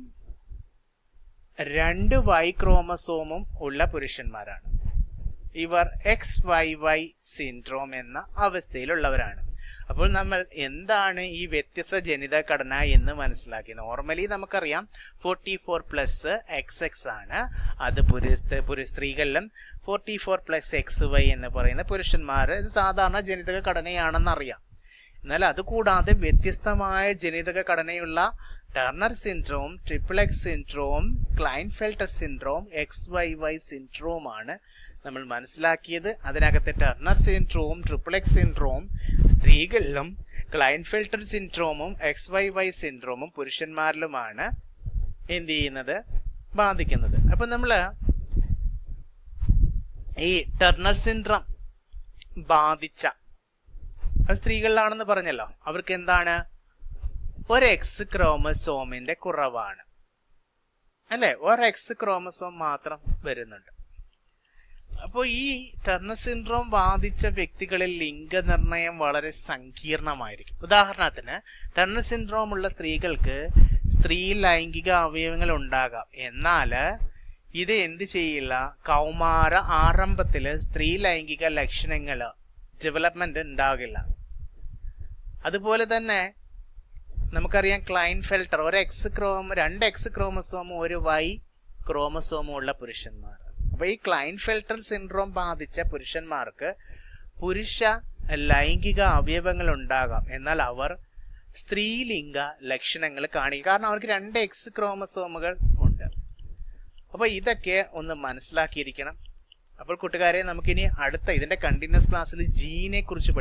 2 Y ക്രോമസോമും ഉള്ള പുരുഷന്മാരാണ്. ഇവർ XYY സിൻഡ്രോം എന്ന അവസ്ഥയിലുള്ളവരാണ്. അപ്പോൾ നമ്മൾ എന്താണ് ഈ വ്യത്യസ്ത ജനിതക ഘടന എന്ന് മനസ്സിലാക്കി. നോർമലി നമുക്കറിയാം 44+XX ആണ്, അത് സ്ത്രീകളിലും 44+XY എന്ന് പറയുന്ന പുരുഷന്മാർ, ഇത് സാധാരണ ജനിതക ഘടനയാണെന്നറിയാം. എന്നാൽ അതുകൂടാതെ വ്യത്യസ്തമായ ജനിതക ഘടനയുള്ള Turner syndrome, XXX syndrome, Klinefelter syndrome, XYY syndrome ആണ് നമ്മൾ മനസ്സിലാക്കിയത്. അതിനകത്ത് ടർണർ സിൻഡ്രോം, XXX സിൻഡ്രോം സ്ത്രീകളിലും ക്ലൈൻഫെൽട്ടർ സിൻഡ്രോമും XYY സിൻഡ്രോമും പുരുഷന്മാരിലുമാണ് എന്ത് ചെയ്യുന്നത്, ബാധിക്കുന്നത്. അപ്പം നമ്മൾ ഈ ടർണർ സിൻഡ്രോം ബാധിച്ച സ്ത്രീകളിലാണെന്ന് പറഞ്ഞല്ലോ, അവർക്ക് എന്താണ്, ഒരു എക്സ് ക്രോമസോമിന്റെ കുറവാണ് അല്ലെ, ഒരു എക്സ് ക്രോമസോം മാത്രം വരുന്നുണ്ട്. അപ്പോൾ ഈ ടർണർ സിൻഡ്രോം ബാധിച്ച വ്യക്തികളിൽ ലിംഗനിർണയം വളരെ സങ്കീർണമായിരിക്കും. ഉദാഹരണത്തിന് ടർണർ സിൻഡ്രോം ഉള്ള സ്ത്രീകൾക്ക് സ്ത്രീ ലൈംഗിക അവയവങ്ങൾ ഉണ്ടാകാം, എന്നാൽ ഇത് എന്ത് ചെയ്യില്ല, കൗമാര ആരംഭത്തിൽ സ്ത്രീ ലൈംഗിക ലക്ഷണങ്ങൾ ഡെവലപ്മെന്റ് ഉണ്ടാകില്ല. അതുപോലെ തന്നെ നമുക്കറിയാം ക്ലൈൻഫെൽട്ടർ ഒരു രണ്ട് എക്സ് ക്രോമസോമും ഒരു Y ക്രോമസോമും ഉള്ള പുരുഷന്മാർ. അപ്പോൾ ഈ ക്ലൈൻഫെൽട്ടർ സിൻഡ്രോം ബാധിച്ച പുരുഷന്മാർക്ക് പുരുഷ ലൈംഗിക അവയവങ്ങൾ ഉണ്ടാകാം, എന്നാൽ അവർ സ്ത്രീലിംഗ ലക്ഷണങ്ങൾ കാണിക്കും, കാരണം അവർക്ക് 2 എക്സ് ക്രോമസോമുകൾ ഉണ്ട്. അപ്പോൾ ഇതൊക്കെ ഒന്ന് മനസ്സിലാക്കിയിരിക്കണം. അപ്പോൾ കൂട്ടുകാരെ, നമുക്കിനി അടുത്ത ഇതിന്റെ കണ്ടിന്യൂസ് ക്ലാസ്സിൽ ജീനിനെ കുറിച്ച്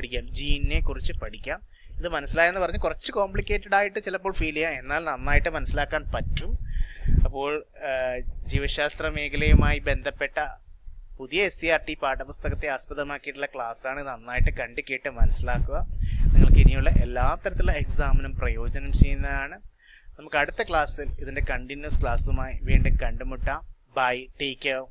പഠിക്കാം. ഇത് മനസ്സിലായെന്ന് പറഞ്ഞ് കുറച്ച് കോംപ്ലിക്കേറ്റഡ് ആയിട്ട് ചിലപ്പോൾ ഫീൽ ചെയ്യാം, എന്നാൽ നന്നായിട്ട് മനസ്സിലാക്കാൻ പറ്റും. അപ്പോൾ ജീവശാസ്ത്ര മേഖലയുമായി ബന്ധപ്പെട്ട പുതിയ SCERT പാഠപുസ്തകത്തെ ആസ്പദമാക്കിയിട്ടുള്ള ക്ലാസ്സാണ്. നന്നായിട്ട് കണ്ട് കേട്ട് മനസ്സിലാക്കുക. നിങ്ങൾക്ക് ഇനിയുള്ള എല്ലാ തരത്തിലുള്ള എക്സാമിനും പ്രയോജനം ചെയ്യുന്നതാണ്. നമുക്ക് അടുത്ത ക്ലാസ്സിൽ ഇതിന്റെ കണ്ടിന്യൂസ് ക്ലാസ്സുമായി വീണ്ടും കണ്ടുമുട്ടാം. Bye, take care.